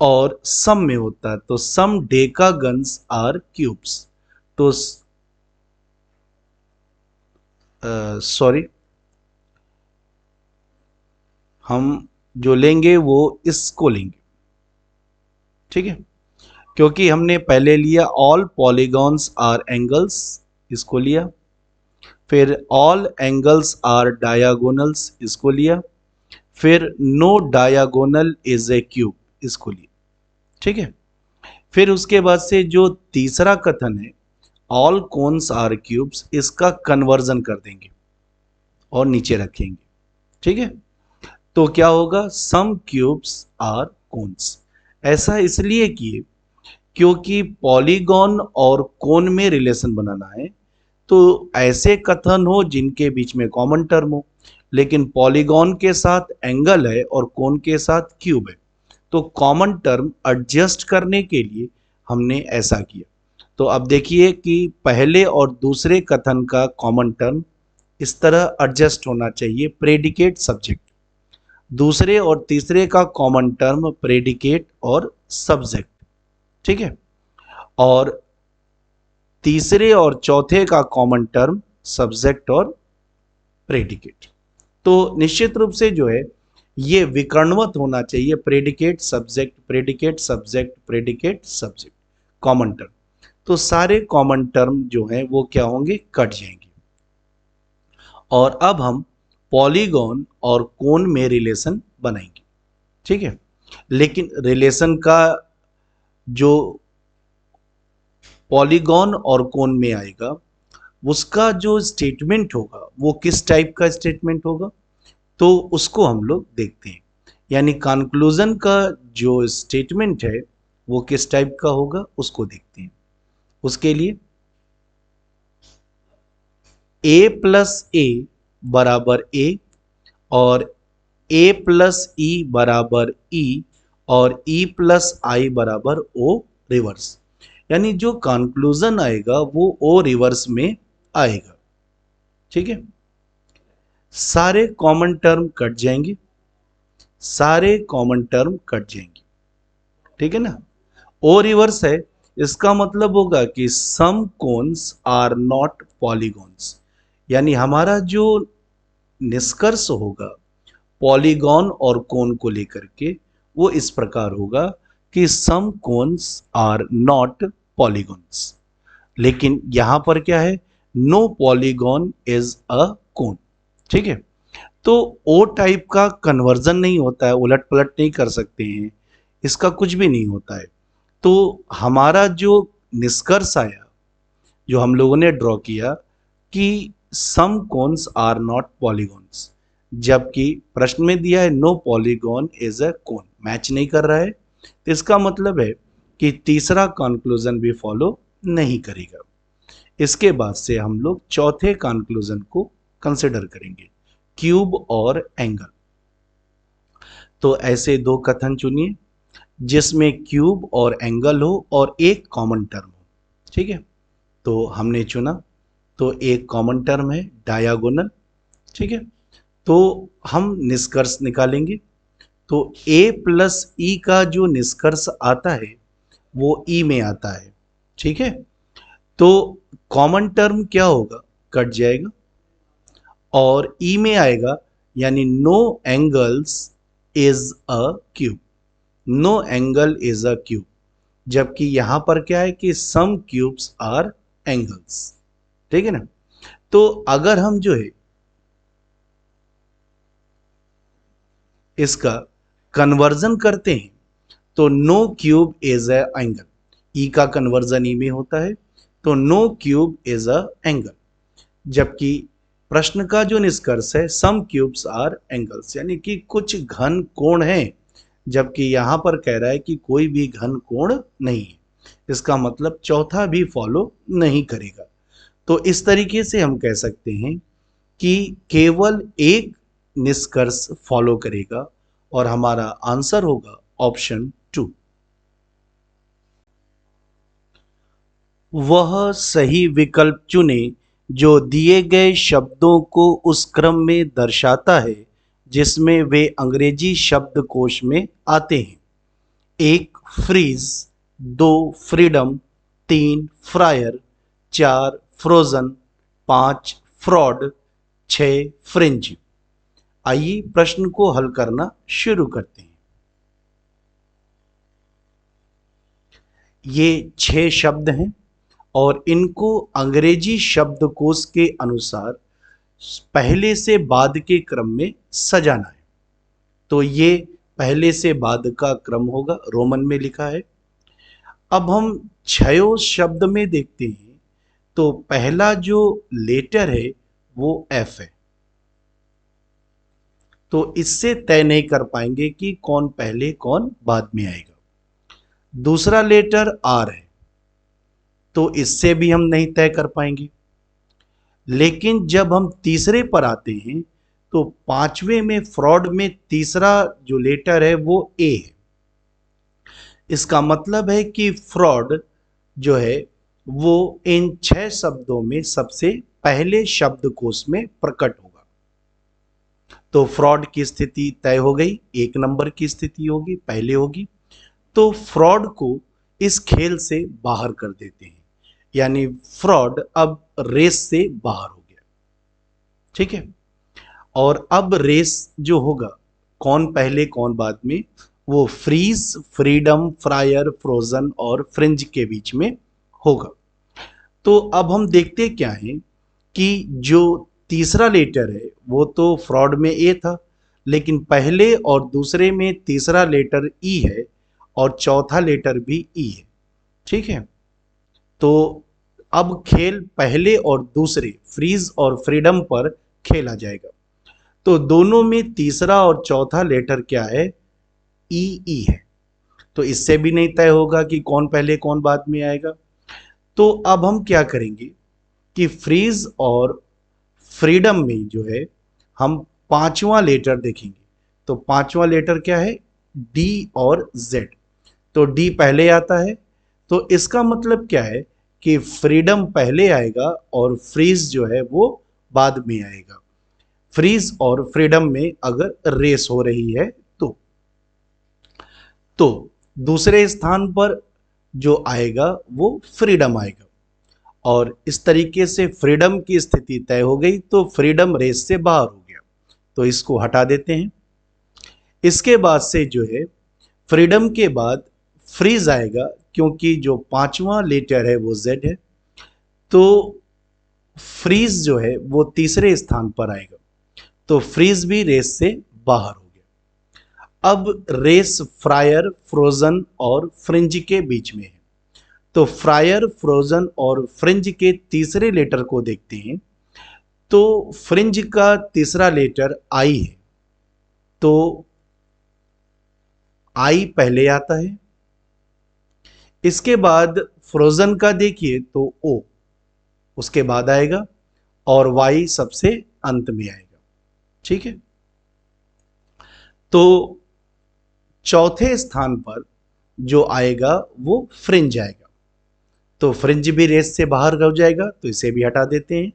और सम में होता है, तो सम डेकागन्स आर क्यूब्स। तो सॉरी, हम जो लेंगे वो इसको लेंगे, ठीक है, क्योंकि हमने पहले लिया ऑल पॉलीगॉन्स आर एंगल्स, इसको लिया, फिर ऑल एंगल्स आर डायगोनल्स, इसको लिया, फिर no diagonal is a cube, इसको लिया, ठीक है। फिर उसके बाद से जो तीसरा कथन है ऑल कोन्स आर क्यूब्स, इसका कन्वर्जन कर देंगे और नीचे रखेंगे, ठीक है। तो क्या होगा? सम क्यूब्स आर कोन्स। ऐसा इसलिए किए क्योंकि पॉलीगॉन और कोन में रिलेशन बनाना है, तो ऐसे कथन हो जिनके बीच में कॉमन टर्म हो, लेकिन पॉलीगॉन के साथ एंगल है और कोन के साथ क्यूब है, तो कॉमन टर्म एडजस्ट करने के लिए हमने ऐसा किया। तो अब देखिए कि पहले और दूसरे कथन का कॉमन टर्म इस तरह एडजस्ट होना चाहिए, प्रेडिकेट सब्जेक्ट। दूसरे और तीसरे का कॉमन टर्म प्रेडिकेट और सब्जेक्ट, ठीक है, और तीसरे और चौथे का कॉमन टर्म सब्जेक्ट और प्रेडिकेट। तो निश्चित रूप से जो है ये विकर्णवत होना चाहिए, predicate subject predicate subject predicate subject, common term. तो सारे कॉमन टर्म जो हैं वो क्या होंगे? कट जाएंगे। और अब हम पॉलीगॉन और कोन में रिलेशन बनाएंगे, ठीक है। लेकिन रिलेशन का जो पॉलीगॉन और कोन में आएगा उसका जो स्टेटमेंट होगा वो किस टाइप का स्टेटमेंट होगा, तो उसको हम लोग देखते हैं। यानी कंक्लूजन का जो स्टेटमेंट है वो किस टाइप का होगा उसको देखते हैं। उसके लिए a प्लस ए बराबर ए और a प्लस ई बराबर ई और e प्लस आई बराबर ओ रिवर्स, यानी जो कंक्लूजन आएगा वो ओ रिवर्स में आएगा, ठीक है। सारे कॉमन टर्म कट जाएंगे, सारे कॉमन टर्म कट जाएंगे, ठीक है ना। ओ रिवर्स है, इसका मतलब होगा कि some cones are not polygons, यानी हमारा जो निष्कर्ष होगा पॉलीगॉन और कोन को लेकर के वो इस प्रकार होगा कि some cones are not polygons. लेकिन यहां पर क्या है? नो पॉलीगॉन इज अ कोन, ठीक है। तो ओ टाइप का कन्वर्जन नहीं होता है, उलट पलट नहीं कर सकते हैं, इसका कुछ भी नहीं होता है। तो हमारा जो निष्कर्ष आया जो हम लोगों ने ड्रॉ किया कि some cones are not polygons, जबकि प्रश्न में दिया है no polygon is a cone, match नहीं कर रहा है, तो इसका मतलब है कि तीसरा कंक्लूजन भी फॉलो नहीं करेगा। इसके बाद से हम लोग चौथे कंक्लूजन को कंसिडर करेंगे, क्यूब और एंगल। तो ऐसे दो कथन चुनिए जिसमें क्यूब और एंगल हो और एक कॉमन टर्म हो। ठीक है, तो हमने चुना, तो एक कॉमन टर्म है डायगोनल। ठीक है, तो हम निष्कर्ष निकालेंगे। तो a प्लस ई का जो निष्कर्ष आता है वो ई में आता है। ठीक है, तो कॉमन टर्म क्या होगा, कट जाएगा और ई में आएगा, यानी no angles is a cube, no angle is a cube, जबकि यहां पर क्या है कि सम क्यूब्स आर एंगल्स। ठीक है ना, तो अगर हम जो है इसका कन्वर्जन करते हैं तो no cube is a angle, E का कन्वर्जन ई में होता है, तो no cube is a angle, जबकि प्रश्न का जो निष्कर्ष है सम क्यूब्स आर एंगल्स, यानी कि कुछ घन कोण हैं, जबकि यहां पर कह रहा है कि कोई भी घन कोण नहीं है। इसका मतलब चौथा भी फॉलो नहीं करेगा। तो इस तरीके से हम कह सकते हैं कि केवल एक निष्कर्ष फॉलो करेगा और हमारा आंसर होगा ऑप्शन 2। वह सही विकल्प चुने जो दिए गए शब्दों को उस क्रम में दर्शाता है जिसमें वे अंग्रेजी शब्दकोश में आते हैं। 1 freeze, 2 freedom, 3 fryer, 4 frozen, 5 fraud, 6 fringe. आइए प्रश्न को हल करना शुरू करते हैं। ये 6 शब्द हैं और इनको अंग्रेजी शब्दकोश के अनुसार पहले से बाद के क्रम में सजाना है। तो ये पहले से बाद का क्रम होगा, रोमन में लिखा है। अब हम छयों शब्द में देखते हैं, तो पहला जो लेटर है वो एफ है, तो इससे तय नहीं कर पाएंगे कि कौन पहले कौन बाद में आएगा। दूसरा लेटर आर है, तो इससे भी हम नहीं तय कर पाएंगे। लेकिन जब हम तीसरे पर आते हैं तो पांचवें में फ्रॉड में तीसरा जो लेटर है वो ए है। इसका मतलब है कि फ्रॉड जो है वो इन 6 शब्दों में सबसे पहले शब्दकोश में प्रकट होगा। तो फ्रॉड की स्थिति तय हो गई, 1 नंबर की स्थिति होगी, पहले होगी। तो फ्रॉड को इस खेल से बाहर कर देते हैं, यानी फ्रॉड अब रेस से बाहर हो गया। ठीक है, और अब रेस जो होगा कौन पहले कौन बाद में, वो फ्रीज, फ्रीडम, फ्रायर, फ्रोजन और फ्रिंज के बीच में होगा। तो अब हम देखते क्या है कि जो तीसरा लेटर है वो तो फ्रॉड में ए था, लेकिन पहले और दूसरे में तीसरा लेटर ई है और चौथा लेटर भी ई है। ठीक है, तो अब खेल पहले और दूसरे फ्रीज और फ्रीडम पर खेला जाएगा। तो दोनों में तीसरा और चौथा लेटर क्या है, ई है, तो इससे भी नहीं तय होगा कि कौन पहले कौन बाद में आएगा। तो अब हम क्या करेंगे कि फ्रीज और फ्रीडम में जो है हम पांचवा लेटर देखेंगे। तो पांचवा लेटर क्या है, डी और जेड। तो डी पहले आता है, तो इसका मतलब क्या है कि फ्रीडम पहले आएगा और फ्रीज जो है वो बाद में आएगा। फ्रीज और फ्रीडम में अगर रेस हो रही है तो दूसरे स्थान पर जो आएगा वो फ्रीडम आएगा, और इस तरीके से फ्रीडम की स्थिति तय हो गई, तो फ्रीडम रेस से बाहर हो गया, तो इसको हटा देते हैं। इसके बाद से जो है फ्रीडम के बाद फ्रीज आएगा, क्योंकि जो पांचवा लेटर है वो जेड है, तो फ्रीज जो है वो तीसरे स्थान पर आएगा, तो फ्रीज भी रेस से बाहर हो गया। अब रेस फ्रायर, फ्रोजन और फ्रिंज के बीच में है, तो फ्रायर, फ्रोजन और फ्रिंज के तीसरे लेटर को देखते हैं। तो फ्रिंज का तीसरा लेटर आई है, तो आई पहले आता है। इसके बाद फ्रोजन का देखिए तो ओ उसके बाद आएगा और वाई सबसे अंत में आएगा। ठीक है, तो चौथे स्थान पर जो आएगा वो फ्रिंज आएगा। तो फ्रिंज भी रेस से बाहर हो जाएगा, तो इसे भी हटा देते हैं।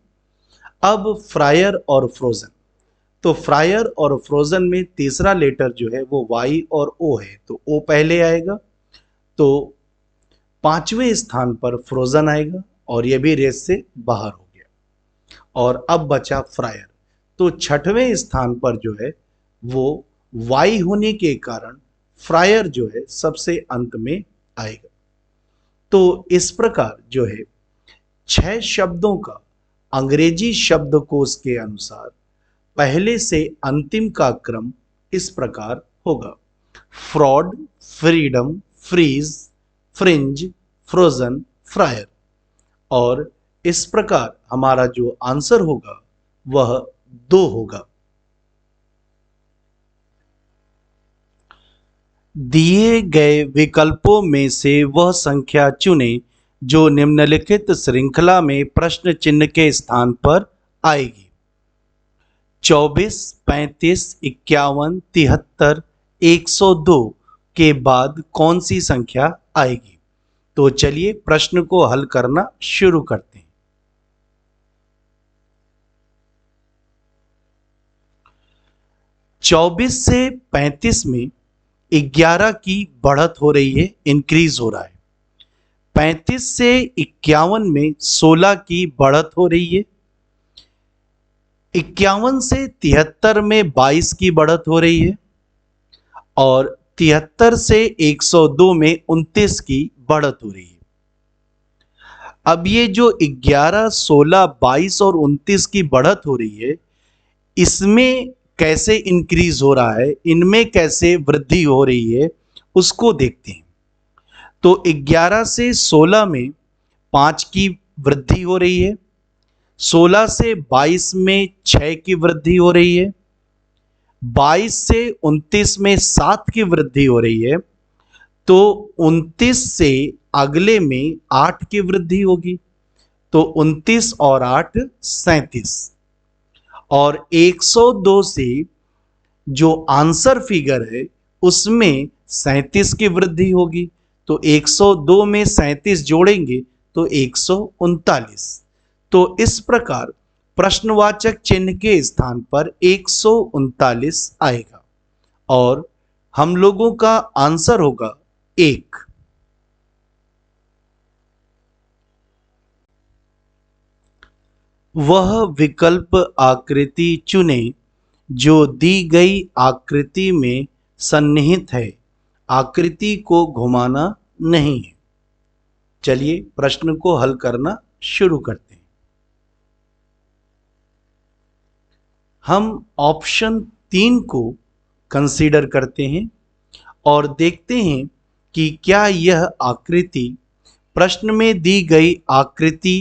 अब फ्रायर और फ्रोजन, तो फ्रायर और फ्रोजन में तीसरा लेटर जो है वो वाई और ओ है, तो ओ पहले आएगा। तो पांचवें स्थान पर फ्रोजन आएगा और यह भी रेस से बाहर हो गया। और अब बचा फ्रायर, तो छठवें स्थान पर जो है वो वाई होने के कारण फ्रायर जो है सबसे अंत में आएगा। तो इस प्रकार जो है 6 शब्दों का अंग्रेजी शब्दकोश के अनुसार पहले से अंतिम का क्रम इस प्रकार होगा: fraud, freedom, freeze, fringe, frozen, fryer. और इस प्रकार हमारा जो आंसर होगा वह 2 होगा। दिए गए विकल्पों में से वह संख्या चुनें जो निम्नलिखित श्रृंखला में प्रश्न चिन्ह के स्थान पर आएगी: 24, 35, 51, 73, 102 के बाद कौन सी संख्या आएगी? तो चलिए प्रश्न को हल करना शुरू करते हैं। 24 से 35 में 11 की बढ़त हो रही है, इंक्रीज हो रहा है। 35 से 51 में 16 की बढ़त हो रही है। 51 से 73 में 22 की बढ़त हो रही है और 73 से 102 में 29 की बढ़त हो रही है। अब ये जो 11, 16, 22 और 29 की बढ़त हो रही है, इसमें कैसे इंक्रीज हो रहा है, इनमें कैसे वृद्धि हो रही है, उसको देखते हैं। तो 11 से 16 में 5 की वृद्धि हो रही है, 16 से 22 में 6 की वृद्धि हो रही है, 22 से 29 में 7 की वृद्धि हो रही है, तो 29 से अगले में 8 की वृद्धि होगी। तो 29 और 8 37, और 102 से जो आंसर फिगर है उसमें 37 की वृद्धि होगी। तो 102 में 37 जोड़ेंगे तो 139। तो इस प्रकार प्रश्नवाचक चिन्ह के स्थान पर 139 आएगा और हम लोगों का आंसर होगा 1। वह विकल्प आकृति चुनें जो दी गई आकृति में सन्निहित है, आकृति को घुमाना नहीं है। चलिए प्रश्न को हल करना शुरू करते हैं। हम ऑप्शन 3 को कंसीडर करते हैं और देखते हैं कि क्या यह आकृति प्रश्न में दी गई आकृति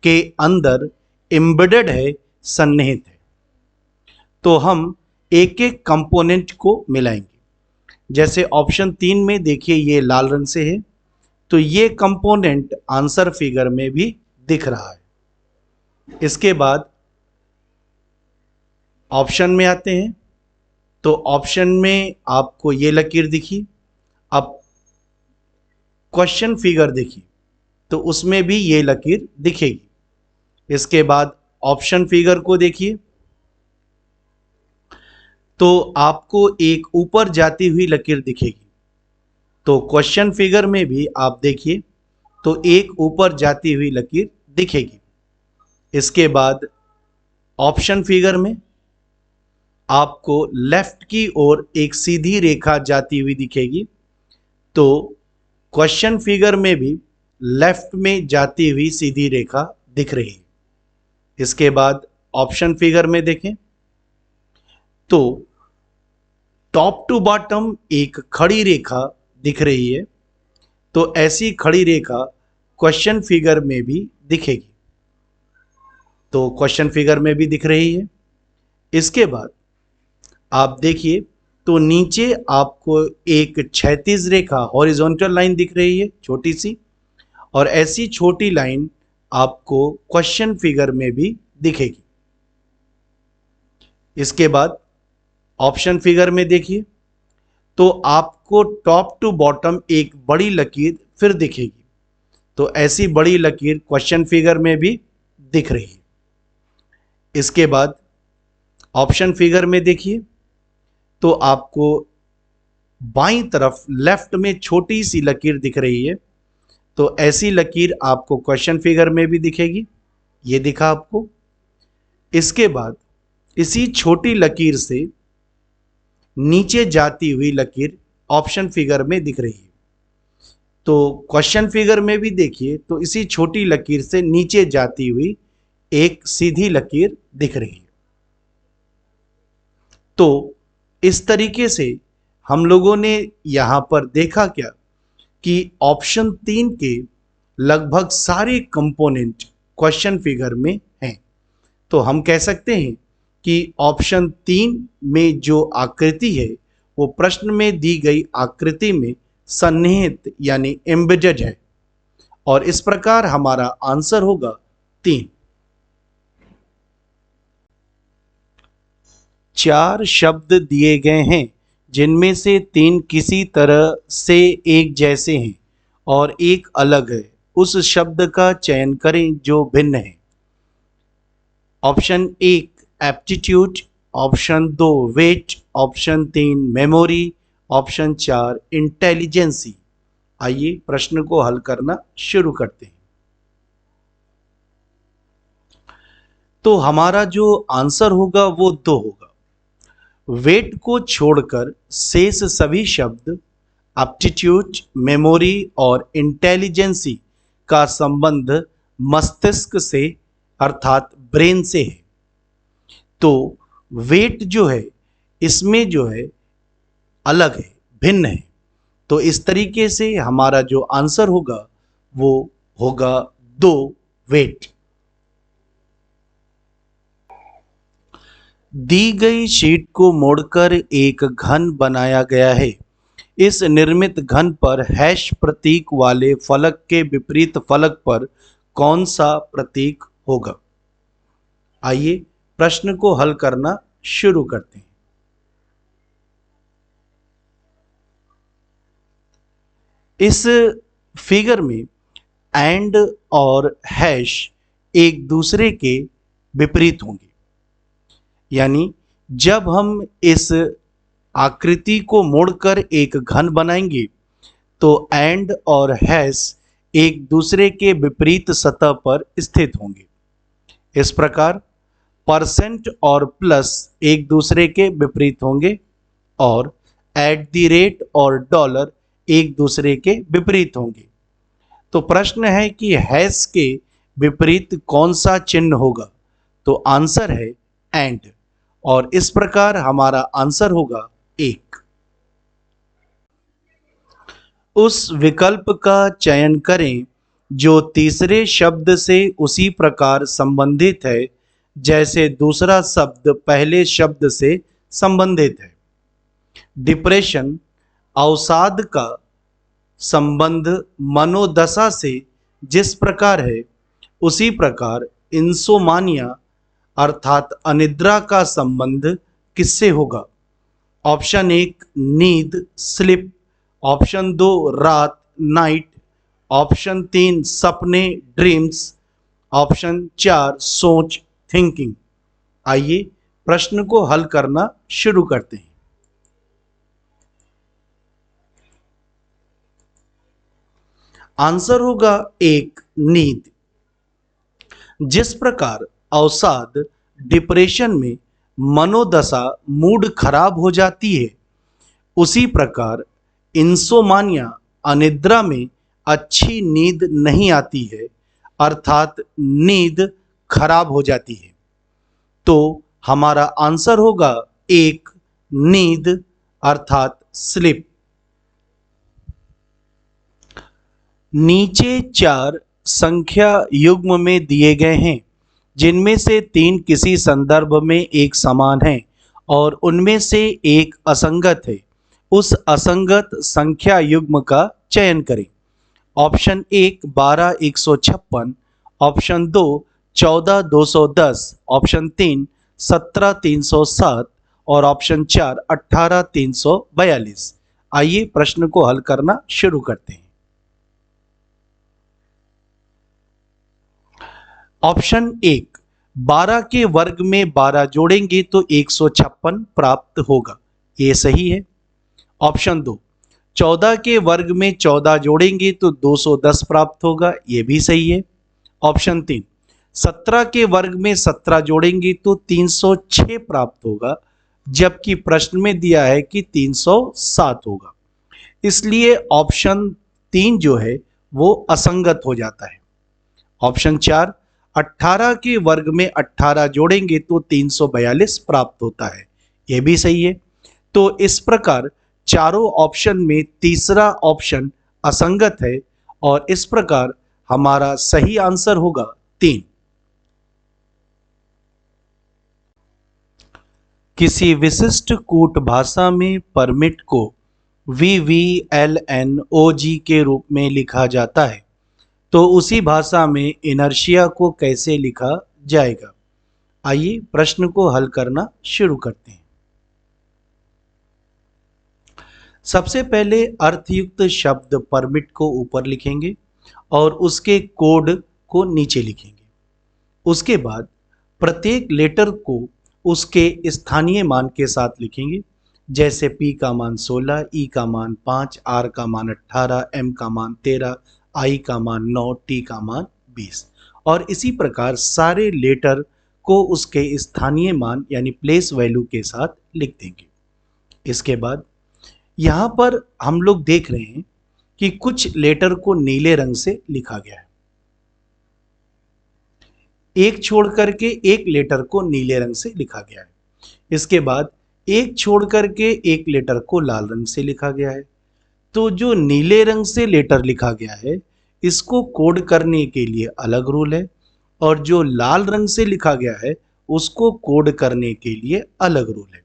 के अंदर एम्बेडेड है, सन्निहित है। तो हम एक एक कंपोनेंट को मिलाएंगे। जैसे ऑप्शन 3 में देखिए ये लाल रंग से है, तो ये कंपोनेंट आंसर फिगर में भी दिख रहा है। इसके बाद ऑप्शन में आते हैं, तो ऑप्शन में आपको ये लकीर दिखी। अब क्वेश्चन फिगर देखिए तो उसमें भी ये लकीर दिखेगी। इसके बाद ऑप्शन फिगर को देखिए तो आपको एक ऊपर जाती हुई लकीर दिखेगी। तो क्वेश्चन फिगर में भी आप देखिए तो एक ऊपर जाती हुई लकीर दिखेगी। इसके बाद ऑप्शन फिगर में आपको लेफ्ट की ओर एक सीधी रेखा जाती हुई दिखेगी। तो क्वेश्चन फिगर में भी लेफ्ट में जाती हुई सीधी रेखा दिख रही है। इसके बाद ऑप्शन फिगर में देखें तो टॉप टू बॉटम एक खड़ी रेखा दिख रही है। तो ऐसी खड़ी रेखा क्वेश्चन फिगर में भी दिखेगी। तो क्वेश्चन फिगर में भी दिख रही है। इसके बाद आप देखिए तो नीचे आपको एक क्षैतिज रेखा हॉरिजॉन्टल लाइन दिख रही है छोटी सी, और ऐसी छोटी लाइन आपको क्वेश्चन फिगर में भी दिखेगी। इसके बाद ऑप्शन फिगर में देखिए तो आपको टॉप टू बॉटम एक बड़ी लकीर फिर दिखेगी। तो ऐसी बड़ी लकीर क्वेश्चन फिगर में भी दिख रही है। इसके बाद ऑप्शन फिगर में देखिए तो आपको बाईं तरफ लेफ्ट में छोटी सी लकीर दिख रही है। तो ऐसी लकीर आपको क्वेश्चन फिगर में भी दिखेगी, ये दिखा आपको। इसके बाद इसी छोटी लकीर से नीचे जाती हुई लकीर ऑप्शन फिगर में दिख रही है। तो क्वेश्चन फिगर में भी देखिए तो इसी छोटी लकीर से नीचे जाती हुई एक सीधी लकीर दिख रही है। तो इस तरीके से हम लोगों ने यहां पर देखा क्या कि ऑप्शन 3 के लगभग सारे कंपोनेंट क्वेश्चन फिगर में हैं। तो हम कह सकते हैं कि ऑप्शन 3 में जो आकृति है वो प्रश्न में दी गई आकृति में सन्निहित यानी एम्बेडेड है, और इस प्रकार हमारा आंसर होगा 3। 4 शब्द दिए गए हैं जिनमें से 3 किसी तरह से एक जैसे हैं और एक अलग है। उस शब्द का चयन करें जो भिन्न है। Option 1 aptitude, option 2 weight, option 3 memory, option 4 intelligence. आइए प्रश्न को हल करना शुरू करते हैं। तो हमारा जो आंसर होगा वो 2 होगा। वेट को छोड़कर शेष सभी शब्द एप्टीट्यूड, मेमोरी और इंटेलिजेंसी का संबंध मस्तिष्क से अर्थात ब्रेन से है। तो वेट जो है इसमें जो है अलग है, भिन्न है। तो इस तरीके से हमारा जो आंसर होगा वो होगा 2 वेट। दी गई शीट को मोड़कर एक घन बनाया गया है। इस निर्मित घन पर हैश प्रतीक वाले फलक के विपरीत फलक पर कौन सा प्रतीक होगा? आइए प्रश्न को हल करना शुरू करते हैं। इस फिगर में एंड और हैश एक दूसरे के विपरीत होंगे, यानी जब हम इस आकृति को मोड़कर एक घन बनाएंगे तो एंड और हैश एक दूसरे के विपरीत सतह पर स्थित होंगे। इस प्रकार परसेंट और प्लस एक दूसरे के विपरीत होंगे और एट द रेट और डॉलर एक दूसरे के विपरीत होंगे। तो प्रश्न है कि हैश के विपरीत कौन सा चिन्ह होगा? तो आंसर है एंड, और इस प्रकार हमारा आंसर होगा 1। उस विकल्प का चयन करें जो तीसरे शब्द से उसी प्रकार संबंधित है जैसे दूसरा शब्द पहले शब्द से संबंधित है। डिप्रेशन, अवसाद का संबंध मनोदशा से जिस प्रकार है उसी प्रकार इंसोमानिया अर्थात अनिद्रा का संबंध किससे होगा? ऑप्शन 1 नींद स्लिप, ऑप्शन 2 रात नाइट, ऑप्शन 3 सपने ड्रीम्स, ऑप्शन 4 सोच थिंकिंग। आइए प्रश्न को हल करना शुरू करते हैं। आंसर होगा 1 नींद। जिस प्रकार अवसाद डिप्रेशन में मनोदशा मूड खराब हो जाती है, उसी प्रकार इंसोमानिया अनिद्रा में अच्छी नींद नहीं आती है अर्थात नींद खराब हो जाती है। तो हमारा आंसर होगा 1 नींद अर्थात स्लिप। नीचे 4 संख्या युग्म में दिए गए हैं जिनमें से 3 किसी संदर्भ में एक समान हैं और उनमें से एक असंगत है, उस असंगत संख्या युग्म का चयन करें। ऑप्शन 1 12 156, ऑप्शन 2 14 210, ऑप्शन 3 17 307 और ऑप्शन 4 18 342। आइए प्रश्न को हल करना शुरू करते हैं। ऑप्शन 1 12 के वर्ग में 12 जोड़ेंगे तो 156 प्राप्त होगा, ये सही है। ऑप्शन 2 14 के वर्ग में 14 जोड़ेंगे तो 210 प्राप्त होगा, ये भी सही है। ऑप्शन 3 17 के वर्ग में 17 जोड़ेंगे तो 306 प्राप्त होगा, जबकि प्रश्न में दिया है कि 307 होगा, इसलिए ऑप्शन 3 जो है वो असंगत हो जाता है। ऑप्शन 4 18 के वर्ग में 18 जोड़ेंगे तो 342 प्राप्त होता है, यह भी सही है। तो इस प्रकार चारों ऑप्शन में तीसरा ऑप्शन असंगत है और इस प्रकार हमारा सही आंसर होगा 3। किसी विशिष्ट कूट भाषा में परमिट को VVLNOG के रूप में लिखा जाता है, तो उसी भाषा में इनर्शिया को कैसे लिखा जाएगा? आइए प्रश्न को हल करना शुरू करते हैं। सबसे पहले अर्थयुक्त शब्द परमिट को ऊपर लिखेंगे और उसके कोड को नीचे लिखेंगे। उसके बाद प्रत्येक लेटर को उसके स्थानीय मान के साथ लिखेंगे, जैसे P का मान 16, E का मान 5, R का मान 18, M का मान 13, I का मान 9, T का मान 20 और इसी प्रकार सारे लेटर को उसके स्थानीय मान यानी प्लेस वैल्यू के साथ लिख देंगे। इसके बाद यहाँ पर हम लोग देख रहे हैं कि कुछ लेटर को नीले रंग से लिखा गया है, एक छोड़ करके एक लेटर को नीले रंग से लिखा गया है। इसके बाद एक छोड़ करके एक लेटर को लाल रंग से लिखा गया है। तो जो नीले रंग से लेटर लिखा गया है इसको कोड करने के लिए अलग रूल है और जो लाल रंग से लिखा गया है उसको कोड करने के लिए अलग रूल है।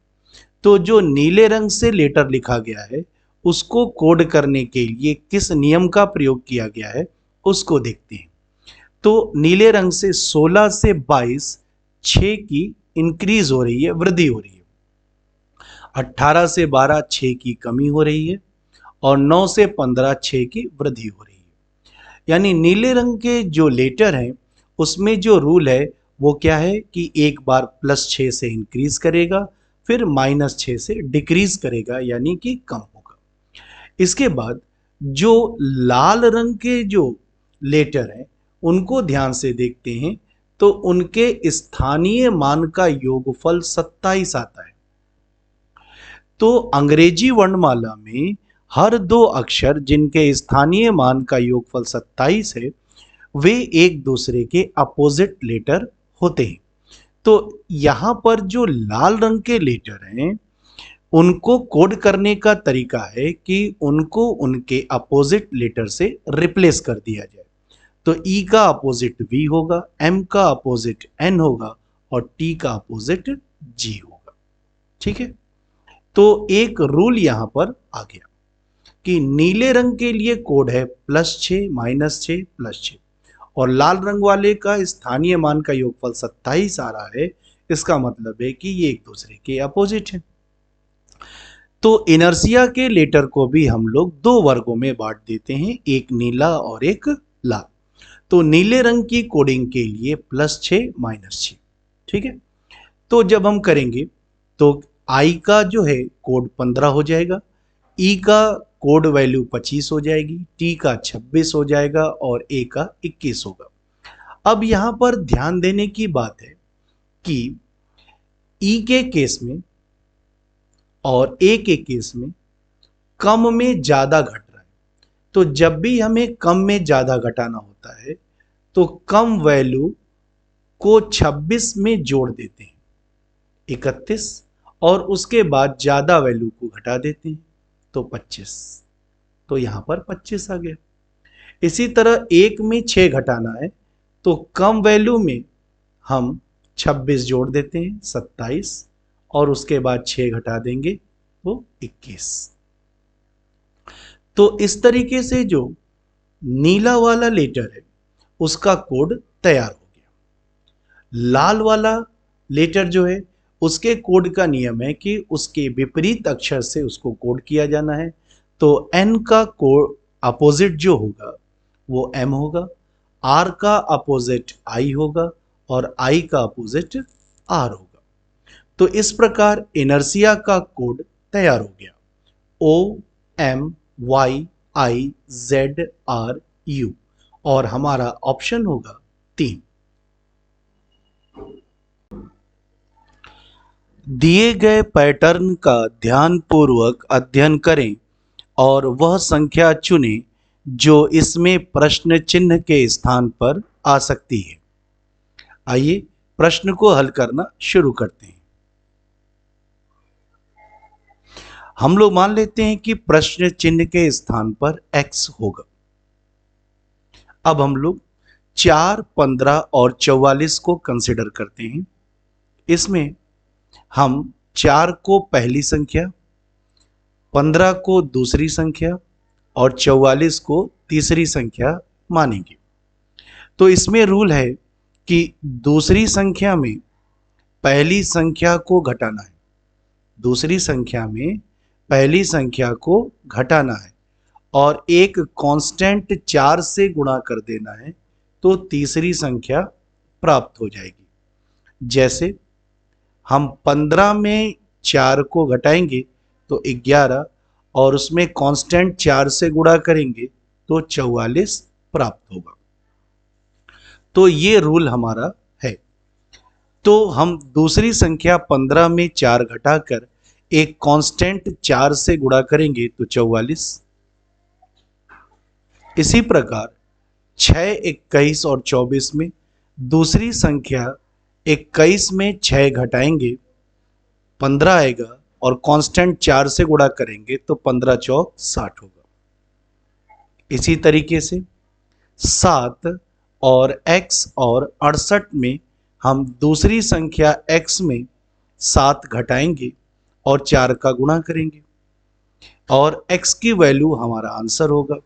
तो जो नीले रंग से लेटर लिखा गया है उसको कोड करने के लिए किस नियम का प्रयोग किया गया है उसको देखते हैं। तो नीले रंग से 16 से 22 6 की इंक्रीज हो रही है, वृद्धि हो रही है। 18 से 12 6 की कमी हो रही है और 9 से 15 6 की वृद्धि हो रही है। यानी नीले रंग के जो लेटर हैं उसमें जो रूल है वो क्या है कि एक बार +6 से इंक्रीज करेगा, फिर -6 से डिक्रीज करेगा यानी कि कम होगा। इसके बाद जो लाल रंग के जो लेटर हैं उनको ध्यान से देखते हैं तो उनके स्थानीय मान का योगफल 27 आता है। तो अंग्रेजी वर्णमाला में हर 2 अक्षर जिनके स्थानीय मान का योगफल 27 है वे एक दूसरे के अपोजिट लेटर होते हैं। तो यहाँ पर जो लाल रंग के लेटर हैं उनको कोड करने का तरीका है कि उनको उनके अपोजिट लेटर से रिप्लेस कर दिया जाए। तो E का अपोजिट V होगा, M का अपोजिट N होगा और T का अपोजिट G होगा। ठीक है, तो एक रूल यहां पर आ गया कि नीले रंग के लिए कोड है +6 -6 +6 और लाल रंग वाले का स्थानीय मान का योगफल 27 आ रहा है। इसका मतलब है कि ये एक दूसरे के अपोजिट है। तो इनर्शिया के लेटर को भी हम लोग 2 वर्गों में बांट देते हैं, एक नीला और एक लाल। तो नीले रंग की कोडिंग के लिए +6 -6। ठीक है, तो जब हम करेंगे तो I का जो है कोड 15 हो जाएगा, E का कोड वैल्यू 25 हो जाएगी, T का 26 हो जाएगा और A का 21 होगा। अब यहां पर ध्यान देने की बात है कि E के केस में और A के केस में कम में ज्यादा घट रहा है। तो जब भी हमें कम में ज्यादा घटाना होता है तो कम वैल्यू को 26 में जोड़ देते हैं 31 और उसके बाद ज्यादा वैल्यू को घटा देते हैं तो 25। तो यहां पर 25 आ गया। इसी तरह 1 में 6 घटाना है तो कम वैल्यू में हम 26 जोड़ देते हैं 27 और उसके बाद 6 घटा देंगे तो 21। तो इस तरीके से जो नीला वाला लेटर है उसका कोड तैयार हो गया। लाल वाला लेटर जो है उसके कोड का नियम है कि उसके विपरीत अक्षर से उसको कोड किया जाना है। तो N का कोड अपोजिट जो होगा वो M होगा, R का अपोजिट I होगा और I का अपोजिट R होगा। तो इस प्रकार इनर्शिया का कोड तैयार हो गया OMYIZRU और हमारा ऑप्शन होगा 3। दिए गए पैटर्न का ध्यानपूर्वक अध्ययन करें और वह संख्या चुनें जो इसमें प्रश्न चिन्ह के स्थान पर आ सकती है। आइए प्रश्न को हल करना शुरू करते हैं। हम लोग मान लेते हैं कि प्रश्न चिन्ह के स्थान पर x होगा। अब हम लोग 4, 15 और 44 को कंसिडर करते हैं। इसमें हम 4 को पहली संख्या, 15 को दूसरी संख्या और 44 को तीसरी संख्या मानेंगे। तो इसमें रूल है कि दूसरी संख्या में पहली संख्या को घटाना है, दूसरी संख्या में पहली संख्या को घटाना है और एक कांस्टेंट 4 से गुणा कर देना है तो तीसरी संख्या प्राप्त हो जाएगी। जैसे हम 15 में 4 को घटाएंगे तो 11 और उसमें कांस्टेंट 4 से गुणा करेंगे तो 44 प्राप्त होगा। तो ये रूल हमारा है। तो हम दूसरी संख्या 15 में 4 घटाकर एक कांस्टेंट 4 से गुणा करेंगे तो 44। इसी प्रकार 6, 21 और 24 में दूसरी संख्या 21 में 6 घटाएंगे 15 आएगा और कांस्टेंट 4 से गुणा करेंगे तो 15 चौक 60 होगा। इसी तरीके से 7 और x और 68 में हम दूसरी संख्या x में 7 घटाएंगे और 4 का गुणा करेंगे और x की वैल्यू हमारा आंसर होगा।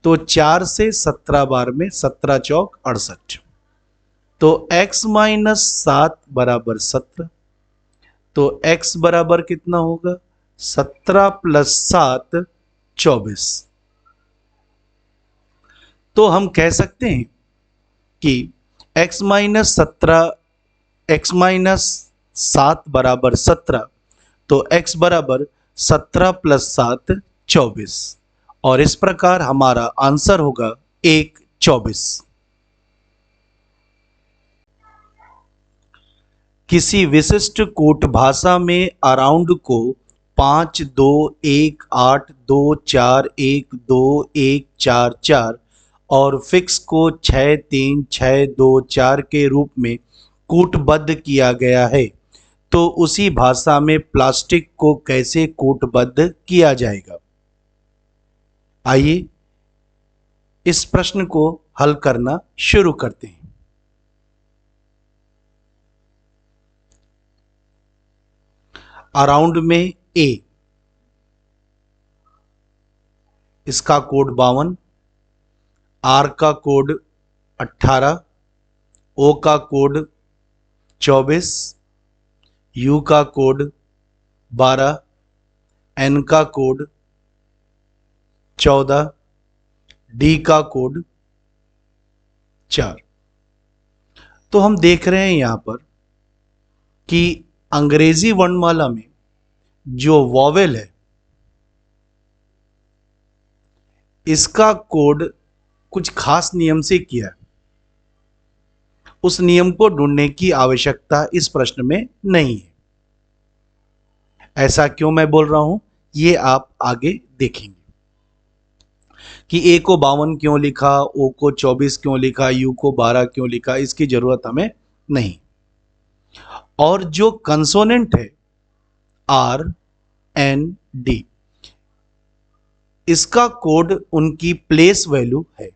तो 4 से 17 बार में 17 चौक 68। तो x माइनस 7 बराबर 17। तो x बराबर कितना होगा 17 प्लस 7 24। तो हम कह सकते हैं कि x माइनस 7 बराबर 17। तो x बराबर 17 प्लस 7 24 और इस प्रकार हमारा आंसर होगा 1 24। किसी विशिष्ट कूट भाषा में अराउंड को 5 2 1 8 2 4 1 2 1 4 4 और फिक्स को 6 3 6 2 4 के रूप में कूटबद्ध किया गया है। तो उसी भाषा में प्लास्टिक को कैसे कूटबद्ध किया जाएगा। आइए इस प्रश्न को हल करना शुरू करते हैं। अराउंड में A, इसका कोड 52, R का कोड 18, O का कोड 24, U का कोड 12, N का कोड 14, D का कोड 4। तो हम देख रहे हैं यहां पर कि अंग्रेजी वर्णमाला में जो वॉवेल है इसका कोड कुछ खास नियम से किया है। उस नियम को ढूंढने की आवश्यकता इस प्रश्न में नहीं है। ऐसा क्यों मैं बोल रहा हूं ये आप आगे देखेंगे कि A को 52 क्यों लिखा, O को 24 क्यों लिखा, U को 12 क्यों लिखा, इसकी जरूरत हमें नहीं। और जो कंसोनेंट है R N D, इसका कोड उनकी प्लेस वैल्यू है।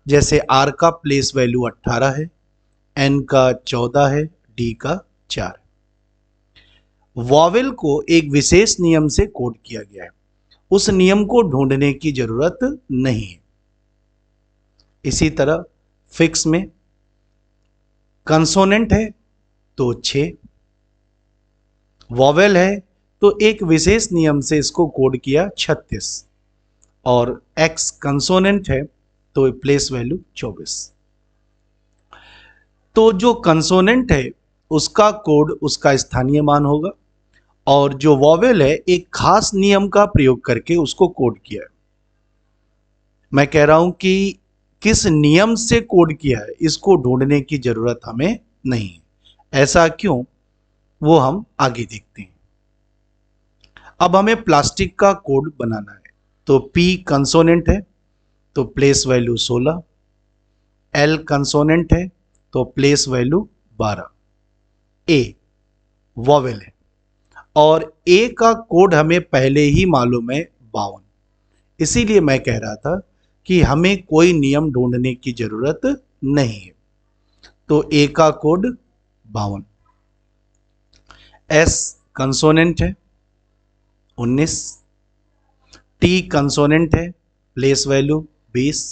जैसे आर का प्लेस वैल्यू 18 है, एन का 14 है, डी का 4 है। वॉवेल को एक विशेष नियम से कोड किया गया है, उस नियम को ढूंढने की जरूरत नहीं है। इसी तरह फिक्स में कंसोनेंट है तो 6, वॉवेल है तो एक विशेष नियम से इसको कोड किया 36, और एक्स कंसोनेंट है तो प्लेस वैल्यू 24। तो जो कंसोनेंट है उसका कोड उसका स्थानीय मान होगा, और जो वॉवेल है एक खास नियम का प्रयोग करके उसको कोड किया है। मैं कह रहा हूं कि किस नियम से कोड किया है इसको ढूंढने की जरूरत हमें नहीं है। ऐसा क्यों, वो हम आगे देखते हैं। अब हमें प्लास्टिक का कोड बनाना है। तो P कंसोनेंट है तो प्लेस वैल्यू 16, L कंसोनेंट है तो प्लेस वैल्यू 12, A वॉवेल है और A का कोड हमें पहले ही मालूम है 52। इसीलिए मैं कह रहा था कि हमें कोई नियम ढूंढने की जरूरत नहीं है। तो A का कोड 52, S कंसोनेंट है 19, T कंसोनेंट है प्लेस वैल्यू 20,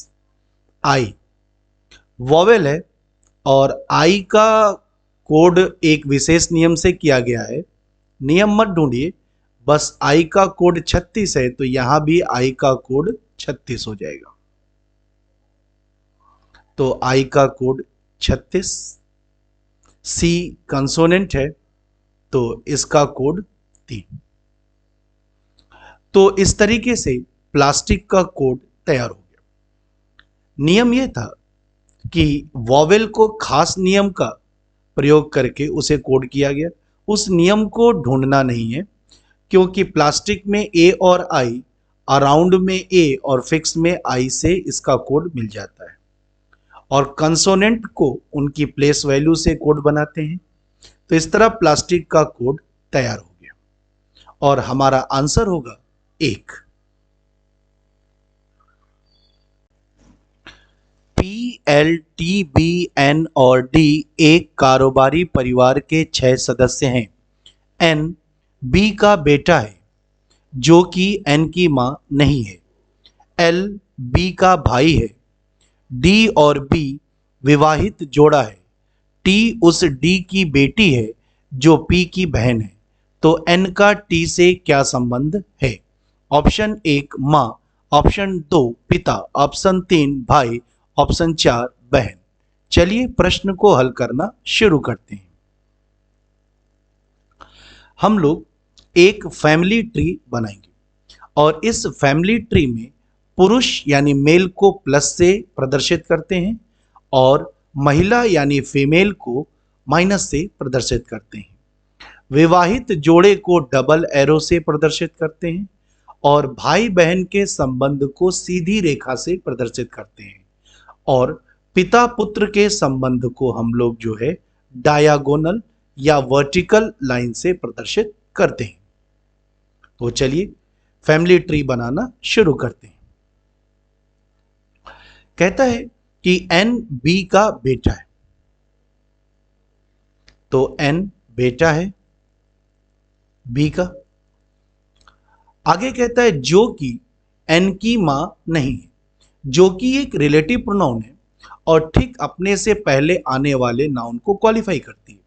I वॉवेल है और I का कोड एक विशेष नियम से किया गया है। नियम मत ढूंढिए, बस I का कोड 36 है तो यहां भी I का कोड 36 हो जाएगा। तो I का कोड 36, C कंसोनेंट है तो इसका कोड 3। तो इस तरीके से प्लास्टिक का कोड तैयार हो गया। नियम यह था कि वॉवेल को खास नियम का प्रयोग करके उसे कोड किया गया। उस नियम को ढूंढना नहीं है, क्योंकि प्लास्टिक में ए और आई, अराउंड में ए और फिक्स में आई से इसका कोड मिल जाता है, और कंसोनेंट को उनकी प्लेस वैल्यू से कोड बनाते हैं। तो इस तरह प्लास्टिक का कोड तैयार हो गया और हमारा आंसर होगा 1। P, L, T, B, N और डी एक कारोबारी परिवार के 6 सदस्य हैं। एन बी का बेटा है जो कि एन की मां नहीं है। एल बी का भाई है। डी और बी विवाहित जोड़ा है। टी उस डी की बेटी है जो पी की बहन है। तो एन का टी से क्या संबंध है? ऑप्शन 1 मां, ऑप्शन 2 पिता, ऑप्शन 3 भाई, ऑप्शन 4 बहन। चलिए प्रश्न को हल करना शुरू करते हैं। हम लोग एक फैमिली ट्री बनाएंगे और इस फैमिली ट्री में पुरुष यानी मेल को प्लस से प्रदर्शित करते हैं और महिला यानी फीमेल को माइनस से प्रदर्शित करते हैं। विवाहित जोड़े को डबल एरो से प्रदर्शित करते हैं और भाई बहन के संबंध को सीधी रेखा से प्रदर्शित करते हैं, और पिता पुत्र के संबंध को हम लोग जो है डायगोनल या वर्टिकल लाइन से प्रदर्शित करते हैं। तो चलिए फैमिली ट्री बनाना शुरू करते हैं। कहता है कि एन बी का बेटा है, तो एन बेटा है बी का। आगे कहता है जो कि एन की मां नहीं है। जो कि एक रिलेटिव प्रोनाउन है और ठीक अपने से पहले आने वाले नाउन को क्वालिफाई करती है,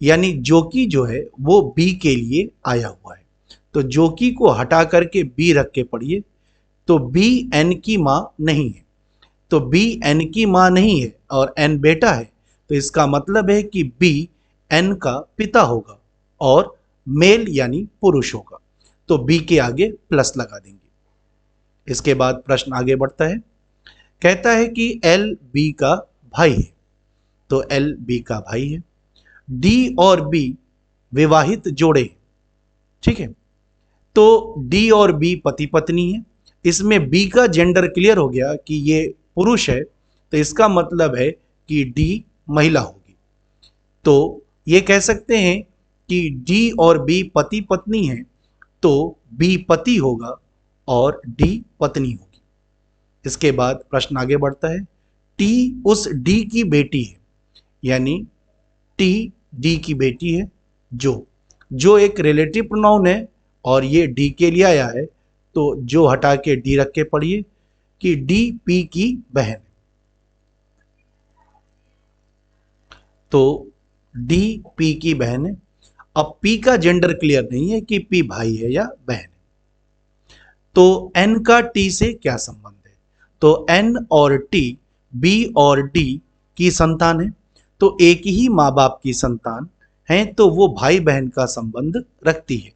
यानी जो कि जो है वो बी के लिए आया हुआ है। तो जो कि को हटा करके बी रख के पढ़िए। तो बी एन की मां नहीं है, तो बी एन की मां नहीं है और एन बेटा है, तो इसका मतलब है कि बी एन का पिता होगा और मेल यानी पुरुष होगा। तो बी के आगे प्लस लगा देंगे। इसके बाद प्रश्न आगे बढ़ता है। कहता है कि एल बी का भाई है, तो एल बी का भाई है। डी और बी विवाहित जोड़े, ठीक है, तो डी और बी पति पत्नी है। इसमें बी का जेंडर क्लियर हो गया कि ये पुरुष है, तो इसका मतलब है कि डी महिला होगी। तो ये कह सकते हैं कि डी और बी पति पत्नी है, तो बी पति होगा और डी पत्नी होगी। इसके बाद प्रश्न आगे बढ़ता है। टी उस डी की बेटी है, यानी टी डी की बेटी है। जो एक रिलेटिव प्रोनाउन है और ये डी के लिए आया है, तो जो हटा के डी रख के पढ़िए कि डी पी की बहन है। तो डी पी की बहन है। अब पी का जेंडर क्लियर नहीं है कि पी भाई है या बहन है। तो एन का टी से क्या संबंध है? तो एन और टी बी और डी की संतान है, तो एक ही माँ बाप की संतान है, तो वो भाई बहन का संबंध रखती है।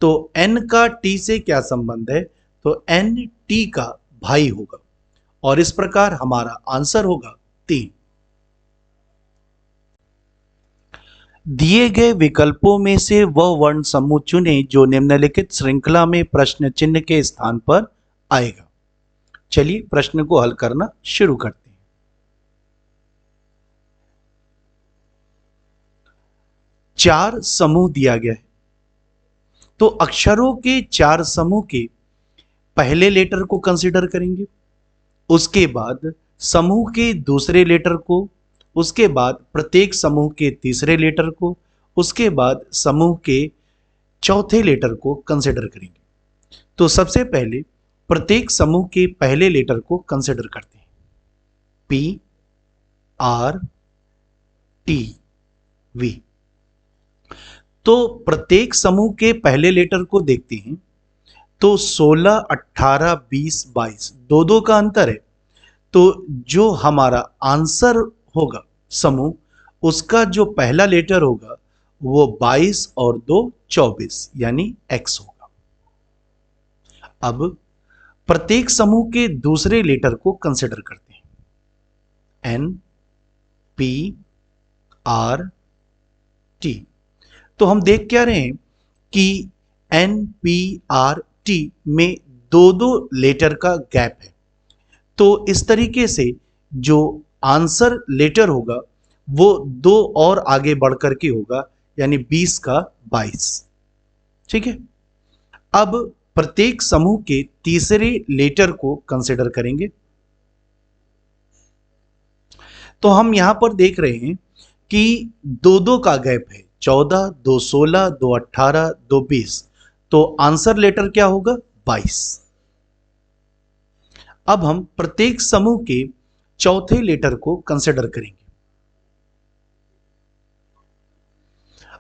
तो एन का टी से क्या संबंध है? तो एन टी का भाई होगा, और इस प्रकार हमारा आंसर होगा 3। दिए गए विकल्पों में से वह वर्ण समूह चुनें जो निम्नलिखित श्रृंखला में प्रश्न चिन्ह के स्थान पर आएगा। चलिए प्रश्न को हल करना शुरू करते हैं। चार समूह दिया गया है, तो अक्षरों के चार समूह के पहले लेटर को कंसीडर करेंगे, उसके बाद समूह के दूसरे लेटर को, उसके बाद प्रत्येक समूह के तीसरे लेटर को, उसके बाद समूह के चौथे लेटर को कंसीडर करेंगे। तो सबसे पहले प्रत्येक समूह के पहले लेटर को कंसीडर करते हैं। P R T V. तो प्रत्येक समूह के पहले लेटर को देखते हैं, तो 16, 18, 20, 22 दो दो का अंतर है। तो जो हमारा आंसर होगा समूह, उसका जो पहला लेटर होगा वो 22 और 2 24 यानी एक्स होगा। अब प्रत्येक समूह के दूसरे लेटर को कंसिडर करते हैं। N P R T. तो हम देख क्या रहे हैं कि एन पी आर टी में दो दो लेटर का गैप है। तो इस तरीके से जो आंसर लेटर होगा वो दो और आगे बढ़कर के होगा, यानी 20 का 22। ठीक है। अब प्रत्येक समूह के तीसरे लेटर को कंसिडर करेंगे। तो हम यहां पर देख रहे हैं कि दो दो का गैप है, 14, 2 16, 2 18, 2 20। तो आंसर लेटर क्या होगा? 22। अब हम प्रत्येक समूह के चौथे लेटर को कंसिडर करेंगे।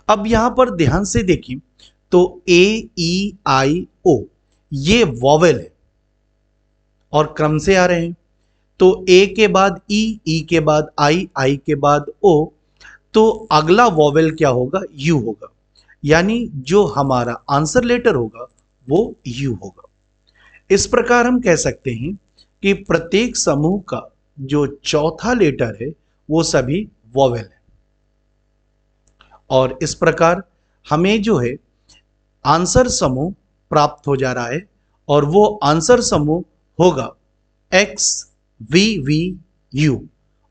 अब यहां पर ध्यान से देखिए, तो ए ई आई ओ ये वॉवेल है और क्रम से आ रहे हैं। तो ए के बाद ई के बाद आई के बाद ओ, तो अगला वॉवेल क्या होगा? यू होगा, यानी जो हमारा आंसर लेटर होगा वो यू होगा। इस प्रकार हम कह सकते हैं कि प्रत्येक समूह का जो चौथा लेटर है वो सभी वॉवेल है, और इस प्रकार हमें जो है आंसर समूह प्राप्त हो जा रहा है, और वो आंसर समूह होगा एक्स वी वी यू,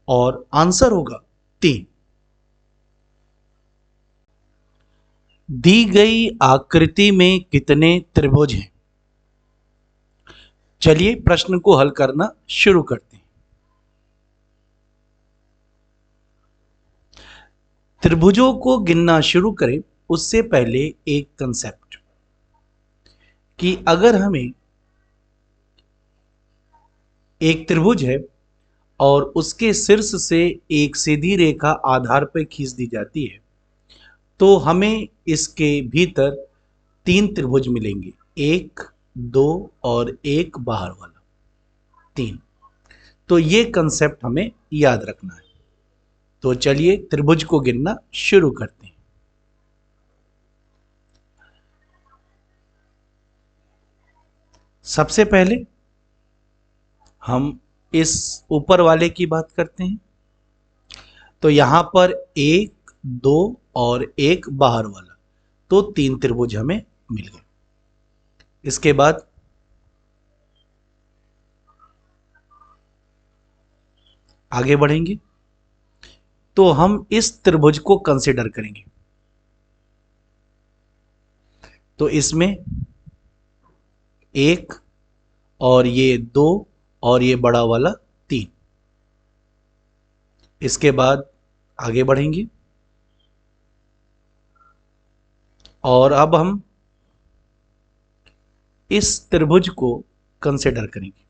और आंसर होगा 3। दी गई आकृति में कितने त्रिभुज हैं? चलिए प्रश्न को हल करना शुरू करते हैं। त्रिभुजों को गिनना शुरू करें उससे पहले एक कंसेप्ट, कि अगर हमें एक त्रिभुज है और उसके शीर्ष से एक सीधी रेखा आधार पर खींच दी जाती है, तो हमें इसके भीतर 3 त्रिभुज मिलेंगे, 1, 2 और एक बाहर वाला 3। तो ये कंसेप्ट हमें याद रखना है। तो चलिए त्रिभुज को गिनना शुरू करते हैं। सबसे पहले हम इस ऊपर वाले की बात करते हैं। तो यहां पर 1, 2 और एक बाहर वाला, तो 3 त्रिभुज हमें मिल गए। इसके बाद आगे बढ़ेंगे तो हम इस त्रिभुज को कंसीडर करेंगे। तो इसमें 1 और ये 2 और ये बड़ा वाला 3। इसके बाद आगे बढ़ेंगे और अब हम इस त्रिभुज को कंसिडर करेंगे।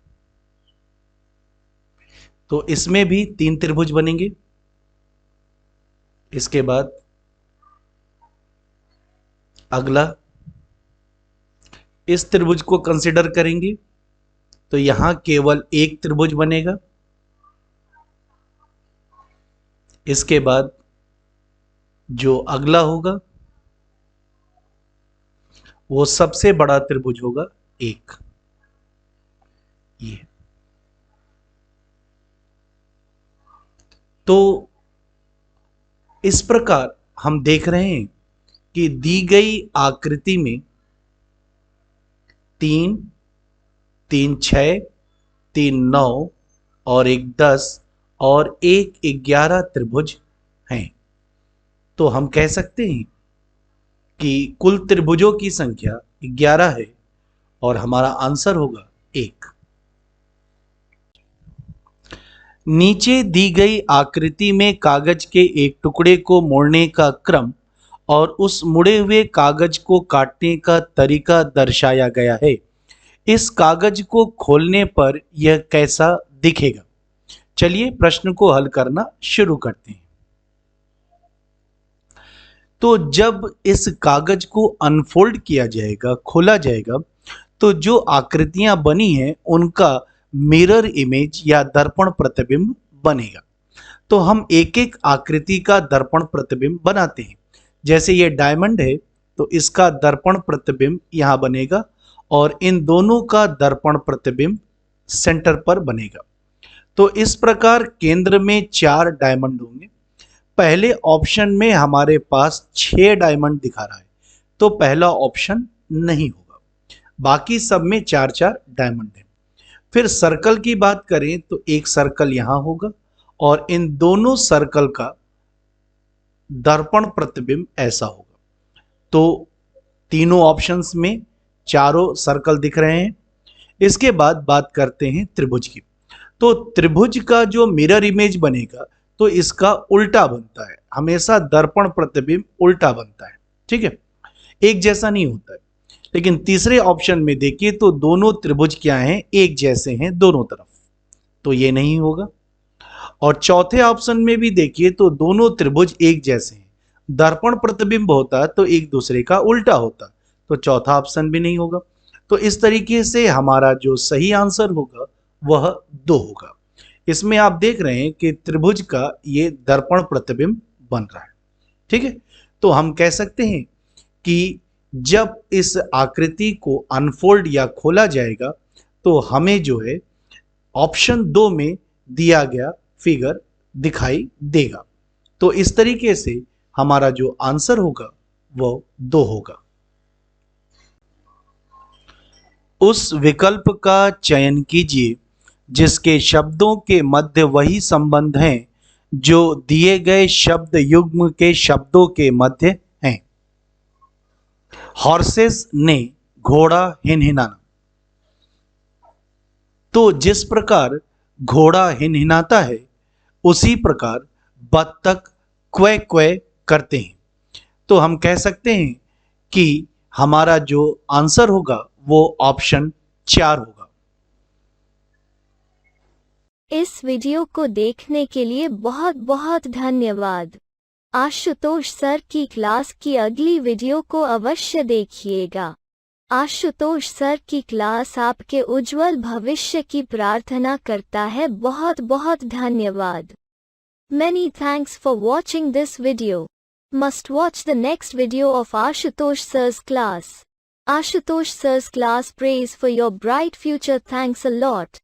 तो इसमें भी 3 त्रिभुज बनेंगे। इसके बाद अगला इस त्रिभुज को कंसिडर करेंगे तो यहां केवल एक त्रिभुज बनेगा। इसके बाद जो अगला होगा वो सबसे बड़ा त्रिभुज होगा एक, ये। तो इस प्रकार हम देख रहे हैं कि दी गई आकृति में 3, 3 6, 3 9 और एक 10 और एक 11 त्रिभुज हैं। तो हम कह सकते हैं कि कुल त्रिभुजों की संख्या 11 है और हमारा आंसर होगा 1। नीचे दी गई आकृति में कागज के एक टुकड़े को मोड़ने का क्रम और उस मुड़े हुए कागज को काटने का तरीका दर्शाया गया है। इस कागज को खोलने पर यह कैसा दिखेगा? चलिए प्रश्न को हल करना शुरू करते हैं। तो जब इस कागज को अनफोल्ड किया जाएगा, खोला जाएगा, तो जो आकृतियां बनी हैं उनका मिरर इमेज या दर्पण प्रतिबिंब बनेगा। तो हम एक एक आकृति का दर्पण प्रतिबिंब बनाते हैं। जैसे ये डायमंड है तो इसका दर्पण प्रतिबिंब यहां बनेगा और इन दोनों का दर्पण प्रतिबिंब सेंटर पर बनेगा। तो इस प्रकार केंद्र में 4 डायमंड होंगे। पहले ऑप्शन में हमारे पास 6 डायमंड दिखा रहा है, तो पहला ऑप्शन नहीं होगा। बाकी सब में 4-4 डायमंड है। फिर सर्कल की बात करें तो एक सर्कल यहां होगा और इन दोनों सर्कल का दर्पण प्रतिबिंब ऐसा होगा। तो तीनों ऑप्शंस में चारों सर्कल दिख रहे हैं। इसके बाद बात करते हैं त्रिभुज की। तो त्रिभुज का जो मिरर इमेज बनेगा तो इसका उल्टा बनता है। हमेशा दर्पण प्रतिबिंब उल्टा बनता है, ठीक है, एक जैसा नहीं होता है। लेकिन तीसरे ऑप्शन में देखिए तो दोनों त्रिभुज क्या हैं, एक जैसे हैं दोनों तरफ, तो ये नहीं होगा। और चौथे ऑप्शन में भी देखिए तो दोनों त्रिभुज एक जैसे हैं, दर्पण प्रतिबिंब होता तो एक दूसरे का उल्टा होता, तो चौथा ऑप्शन भी नहीं होगा। तो इस तरीके से हमारा जो सही आंसर होगा वह 2 होगा। इसमें आप देख रहे हैं कि त्रिभुज का ये दर्पण प्रतिबिंब बन रहा है, ठीक है। तो हम कह सकते हैं कि जब इस आकृति को अनफोल्ड या खोला जाएगा तो हमें जो है ऑप्शन 2 में दिया गया फिगर दिखाई देगा। तो इस तरीके से हमारा जो आंसर होगा वो 2 होगा। उस विकल्प का चयन कीजिए जिसके शब्दों के मध्य वही संबंध हैं जो दिए गए शब्द युग्म के शब्दों के मध्य हैं। हॉर्सेस ने घोड़ा हिनहिनाना। तो जिस प्रकार घोड़ा हिनहिनाता है उसी प्रकार बत्तख क्वे क्वे करते हैं। तो हम कह सकते हैं कि हमारा जो आंसर होगा वो ऑप्शन 4 होगा। इस वीडियो को देखने के लिए बहुत बहुत धन्यवाद। आशुतोष सर की क्लास की अगली वीडियो को अवश्य देखिएगा। आशुतोष सर की क्लास आपके उज्जवल भविष्य की प्रार्थना करता है। बहुत बहुत धन्यवाद। Many thanks for watching this video. Must watch the next video of Ashutosh sir's class. Ashutosh sir's class prays for your bright future. Thanks a lot.